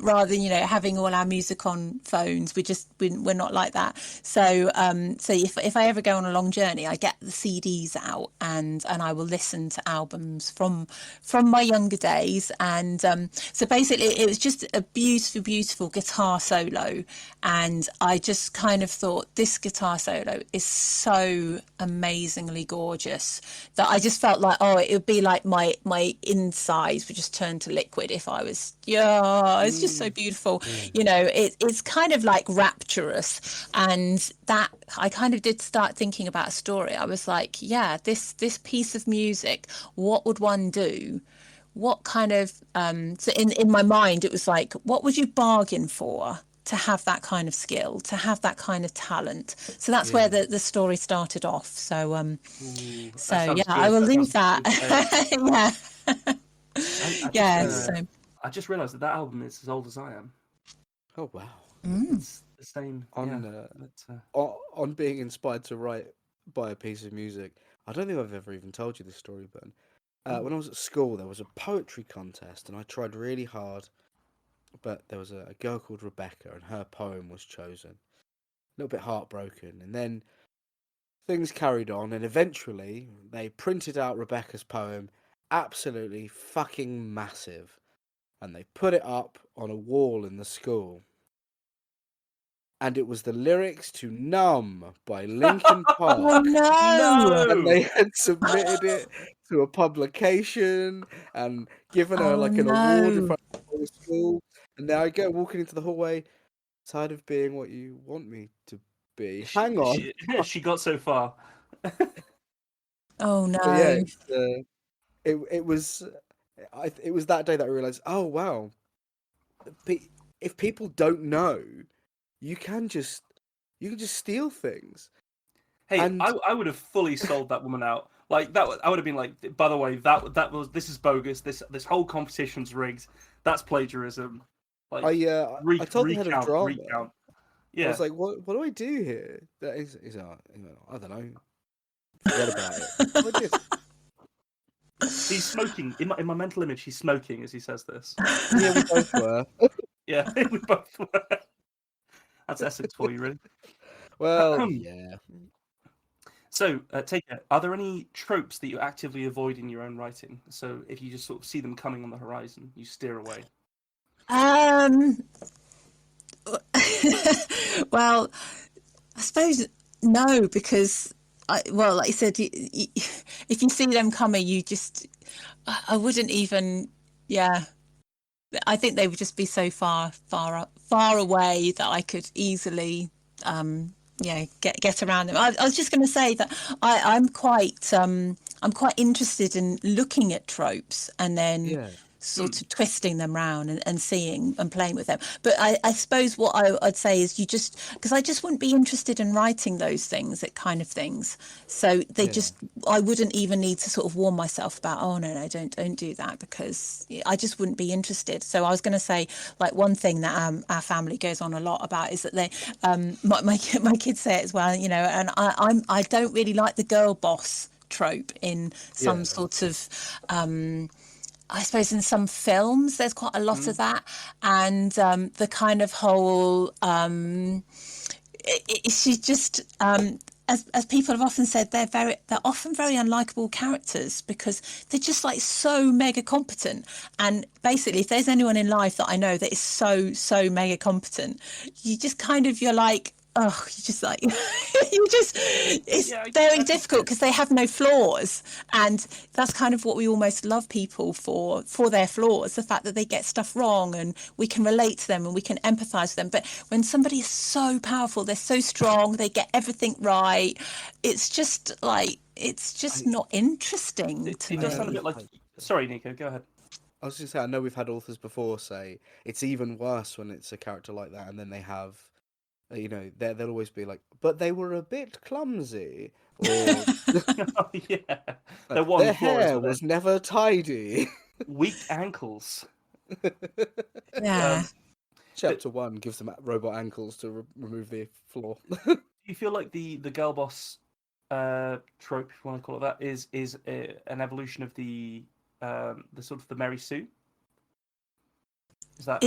rather than having all our music on phones. We're not like that. So if I ever go on a long journey, I get the CDs out and I will listen to albums from my younger days. And so basically it was just a beautiful guitar solo, and I just kind of thought, this guitar solo is so amazingly gorgeous that I just felt like, it would be like my insides would just turn to liquid if I was. It's just so beautiful. It's kind of like rapturous, and that I kind of did start thinking about a story. I was like, this piece of music, what would one do? What kind of so in my mind it was like, what would you bargain for to have that kind of skill, to have that kind of talent? So that's where the story started off. So I will leave that. I just realised that album is as old as I am. Oh wow! It's the same. On being inspired to write by a piece of music. I don't think I've ever even told you this story, Ben. When I was at school, there was a poetry contest, and I tried really hard. But there was a girl called Rebecca, and her poem was chosen. A little bit heartbroken, and then things carried on, and eventually they printed out Rebecca's poem, absolutely fucking massive, and they put it up on a wall in the school. And it was the lyrics to "Numb" by Linkin Park. Oh no! And they had submitted it to a publication and given her an award in front of the whole school. And now I go walking into the hallway, tired of being what you want me to be. Hang on. She got so far. Oh no! But yeah, it was that day that I realized, oh wow, if people don't know, you can just steal things. Hey, I would have fully sold that woman out. Like that, I would have been like, by the way, this is bogus. This whole competition's rigged. That's plagiarism. Like, I told the head of drama. Recount. Yeah. I was like, what do I do here? He's I don't know. Forget about it. He's smoking. In my mental image, he's smoking as he says this. Yeah, we both were. Yeah, we both were. That's Essex for you, really. Well, yeah. So, Teika, are there any tropes that you actively avoid in your own writing? So, if you just sort of see them coming on the horizon, you steer away. Well, I suppose no, because like you said, if you see them coming, I wouldn't even. Yeah, I think they would just be so far away that I could easily get around them. I was just going to say that I'm quite interested in looking at tropes and then sort of twisting them around and seeing and playing with them. But I suppose what I'd say is because I just wouldn't be interested in writing those things, that kind of things. So I wouldn't even need to sort of warn myself about, oh no, don't do that, because I just wouldn't be interested. So I was going to say, like, one thing that our family goes on a lot about is that they, my kids say it as well, and I don't really like the girl boss trope in some sort of I suppose in some films there's quite a lot of that, and the kind of whole she's just as people have often said, they're often very unlikable characters because they're just like so mega competent. And basically, if there's anyone in life that I know that is so mega competent, you're like, oh, it's very difficult because they have no flaws. And that's kind of what we almost love people for their flaws, the fact that they get stuff wrong and we can relate to them and we can empathize with them. But when somebody is so powerful, they're so strong, they get everything right, it's just not interesting to me. It does sound a bit like... Sorry, Nico, go ahead. I was just saying, I know we've had authors before say it's even worse when it's a character like that, and then they have... they'll always be like, but they were a bit clumsy. Or their hair was never tidy. Weak ankles. Yeah. Chapter 1 gives them robot ankles to remove the flaw. Do you feel like the girl boss trope, if you want to call it that, is an evolution of the the sort of the Mary Sue? Are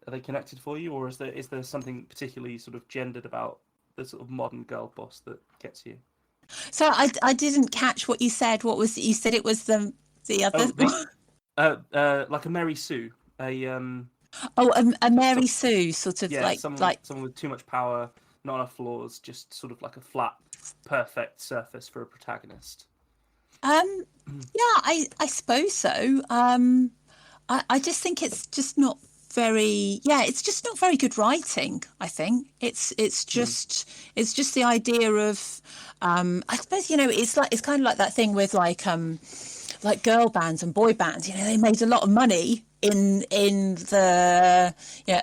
they connected for you, or is there something particularly sort of gendered about the sort of modern girl boss that gets you? So I didn't catch what you said. What was you said? It was the other. Like a Mary Sue, a Mary Sue, sort of someone with too much power, not enough flaws, just sort of like a flat, perfect surface for a protagonist. Yeah, I suppose so. I just think it's just not very good writing. I think it's just the idea of I suppose it's kind of like that thing with like girl bands and boy bands. They made a lot of money in the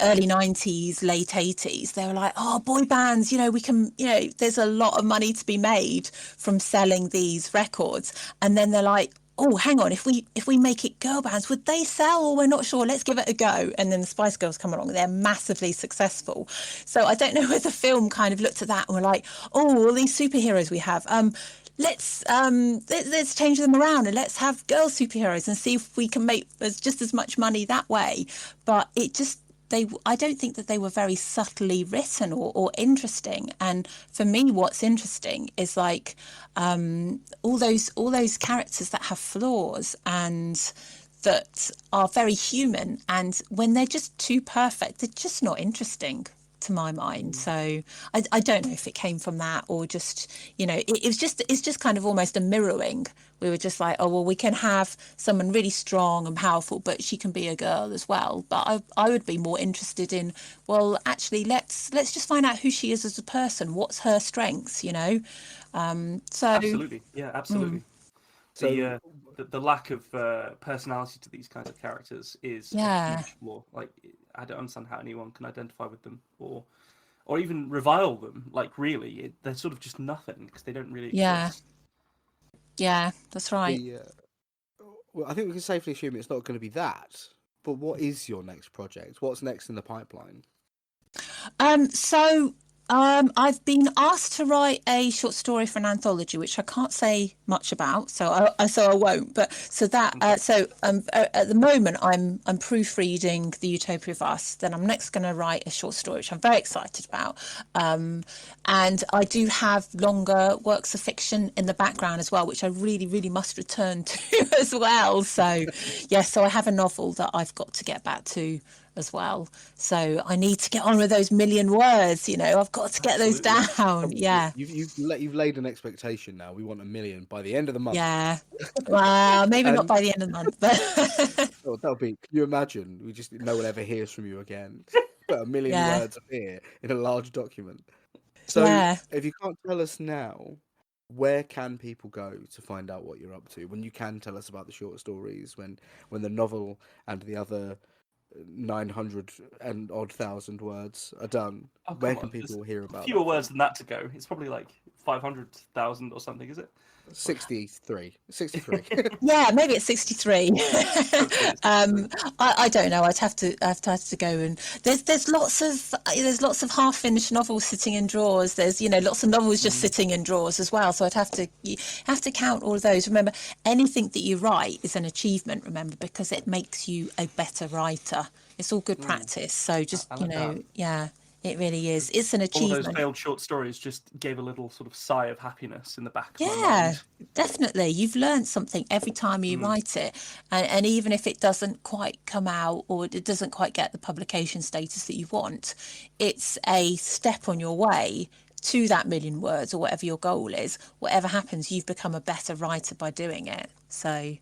early 90s, late 80s. They were like, oh, boy bands, we can, there's a lot of money to be made from selling these records. And then they're like, oh, hang on, if we make it girl bands, would they sell? Or we're not sure, let's give it a go. And then the Spice Girls come along, they're massively successful. So I don't know whether the film kind of looked at that and were like, oh, all these superheroes we have, let's change them around and let's have girl superheroes and see if we can make just as much money that way. But I don't think that they were very subtly written or interesting. And for me, what's interesting is like all those characters that have flaws and that are very human. And when they're just too perfect, they're just not interesting to my mind. So I don't know if it came from that or just it's just kind of almost a mirroring. We were just like, oh well, we can have someone really strong and powerful, but she can be a girl as well. But I would be more interested in, well, actually let's just find out who she is as a person. What's her strengths? So absolutely, yeah, absolutely. So the lack of personality to these kinds of characters is a huge flaw. Like, I don't understand how anyone can identify with them or even revile them. Like, really, they're sort of just nothing because they don't really exist. Yeah, that's right. Well, I think we can safely assume it's not going to be that. But what is your next project? What's next in the pipeline? I've been asked to write a short story for an anthology, which I can't say much about, so I won't. But at the moment, I'm proofreading The Utopia of Us. Then I'm next going to write a short story, which I'm very excited about. And I do have longer works of fiction in the background as well, which I really, really must return to as well. So so I have a novel that I've got to get back to as well. So I need to get on with those 1,000,000 words. I've got to get those down. Yeah. You've laid an expectation now. We want 1,000,000 by the end of the month. Yeah. Well, maybe not by the end of the month, but that'll be. Can you imagine? No one ever hears from you again. But 1,000,000 words appear in a large document. So if you can't tell us now, where can people go to find out what you're up to? When you can tell us about the short stories, when the novel and the other 900 and odd thousand words are done, where can people hear about fewer words than that to go? It's probably like 500,000 or something, is it? 63. Yeah, maybe it's 63. I don't know. I'd have to go, and there's lots of half finished novels sitting in drawers. There's lots of novels just sitting in drawers as well. So I'd have to count all of those. Remember, anything that you write is an achievement. Remember, because it makes you a better writer. It's all good practice. So just it really is. It's an achievement. All those failed short stories just gave a little sort of sigh of happiness in the back of my mind. Yeah, definitely. You've learned something every time you write it. And even if it doesn't quite come out or it doesn't quite get the publication status that you want, it's a step on your way to that 1,000,000 words or whatever your goal is. Whatever happens, you've become a better writer by doing it. So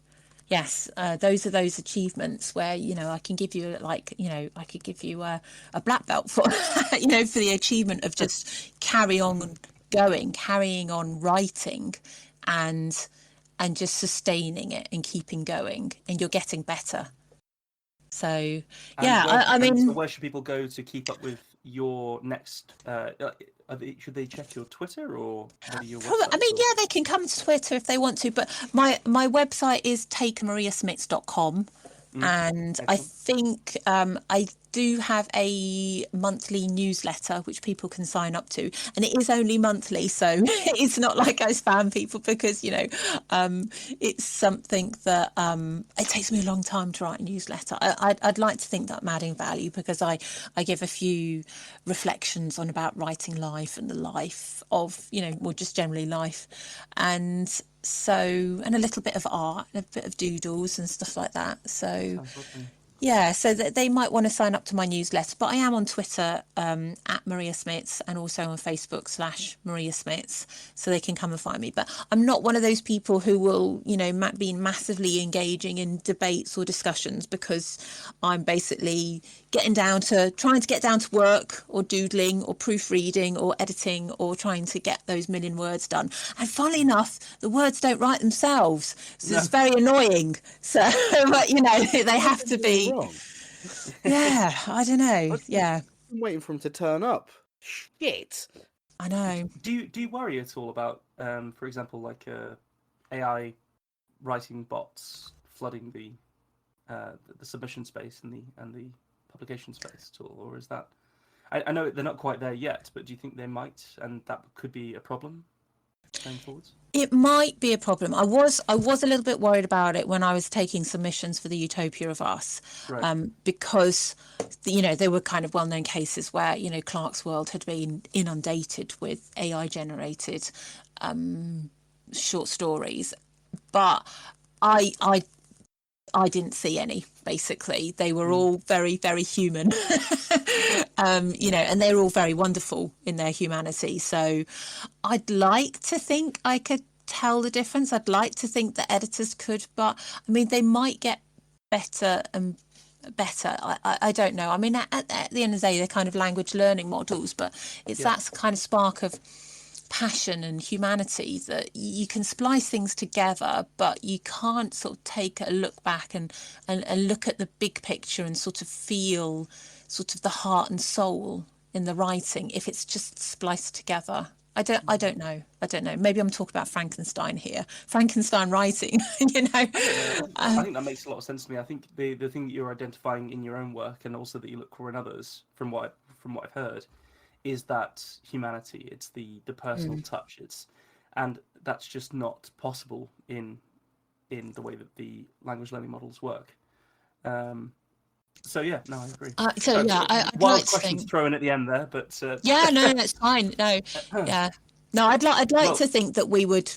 yes, those are those achievements where I can give you I could give you a black belt for for the achievement of just carrying on writing, and just sustaining it and keeping going, and you're getting better. So so where should people go to keep up with your next? Should they check your Twitter or your website? They can come to Twitter if they want to, but my website is teikamariasmits.com. And I think I do have a monthly newsletter which people can sign up to, and it is only monthly, so it's not like I spam people, because it's something that it takes me a long time to write a newsletter. I'd like to think that I'm adding value, because I give a few reflections on about writing life and the life of, well, just generally life, and a little bit of art, a bit of doodles and stuff like that. So yeah, so they might want to sign up to my newsletter. But I am on Twitter at Maria Smits, and also on Facebook /Maria Smits, so they can come and find me. But I'm not one of those people who will, be massively engaging in debates or discussions, because I'm basically trying to get down to work, or doodling, or proofreading, or editing, or trying to get those million words done. And funnily enough, the words don't write themselves, so it's very annoying. So, but they have to be. Wrong. Yeah, I don't know. Yeah, I'm waiting for him to turn up. Shit. I know. Do you worry at all about, for example, like AI writing bots flooding the submission space and the publication space at all, or is that? I know they're not quite there yet, but do you think they might, and that could be a problem going forwards? It might be a problem. I was a little bit worried about it when I was taking submissions for the Utopia of Us, right. Because there were kind of well-known cases where Clark's World had been inundated with AI generated short stories, but I didn't see any. Basically, they were all very, very human, and they're all very wonderful in their humanity. So I'd like to think I could tell the difference. I'd like to think that editors could, but I mean, they might get better and better. I don't know. I mean, at the end of the day, they're kind of language learning models, but it's that kind of spark of passion and humanity that you can splice things together, but you can't sort of take a look back and look at the big picture and sort of feel sort of the heart and soul in the writing if it's just spliced together. I don't know. Maybe I'm talking about Frankenstein here. Frankenstein writing, I think that makes a lot of sense to me. I think the thing that you're identifying in your own work, and also that you look for in others, from what I've heard, is that humanity. It's the personal touch. And that's just not possible in the way that the language learning models work. So yeah, no, I agree. I'd wild like questions to think... thrown at the end there, but yeah, no, it's fine. No, yeah, no, I'd like to think that we would.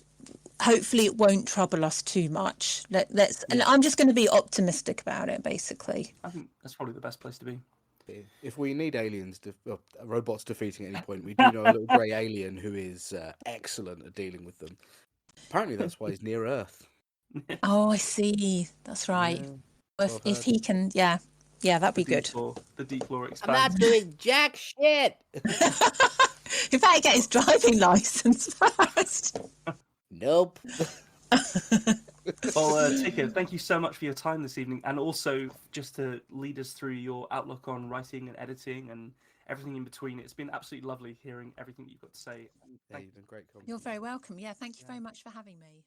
Hopefully, it won't trouble us too much. And I'm just going to be optimistic about it. Basically, I think that's probably the best place to be. If we need robots defeating at any point, we do know a little grey alien who is excellent at dealing with them. Apparently, that's why he's near Earth. Oh, I see. That's right. Yeah, If he can, yeah, that'd be good. The deep lore expands. I'm not doing jack shit. In fact, get his driving license first. Nope. Well, Teika, thank you so much for your time this evening, and also just to lead us through your outlook on writing and editing and everything in between. It's been absolutely lovely hearing everything that you've got to say. Yeah, you've been great. You're very welcome. Yeah, thank you very much for having me.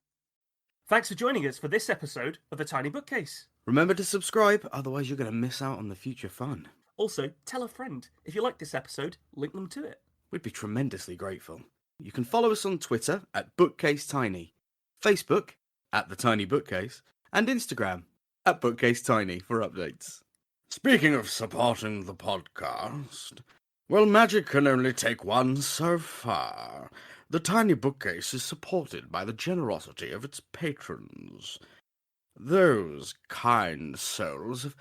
Thanks for joining us for this episode of The Tiny Bookcase. Remember to subscribe, otherwise you're going to miss out on the future fun. Also, tell a friend. If you like this episode, link them to it. We'd be tremendously grateful. You can follow us on Twitter at BookcaseTiny, Facebook at The Tiny Bookcase, and Instagram at BookcaseTiny for updates. Speaking of supporting the podcast, well, magic can only take one so far. The Tiny Bookcase is supported by the generosity of its patrons. Those kind souls have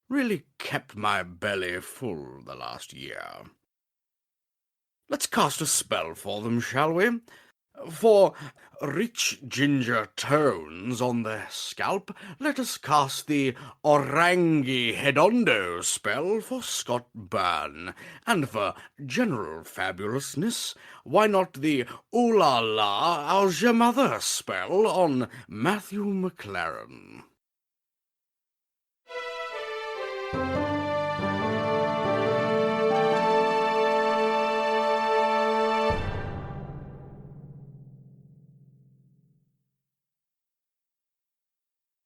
really kept my belly full the last year. Let's cast a spell for them, shall we? For rich ginger tones on their scalp, let us cast the Orangi Hedondo spell for Scott Byrne. And for general fabulousness, why not the Ooh La La, How's Your Mother spell on Matthew McLaren?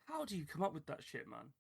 How do you come up with that shit, man?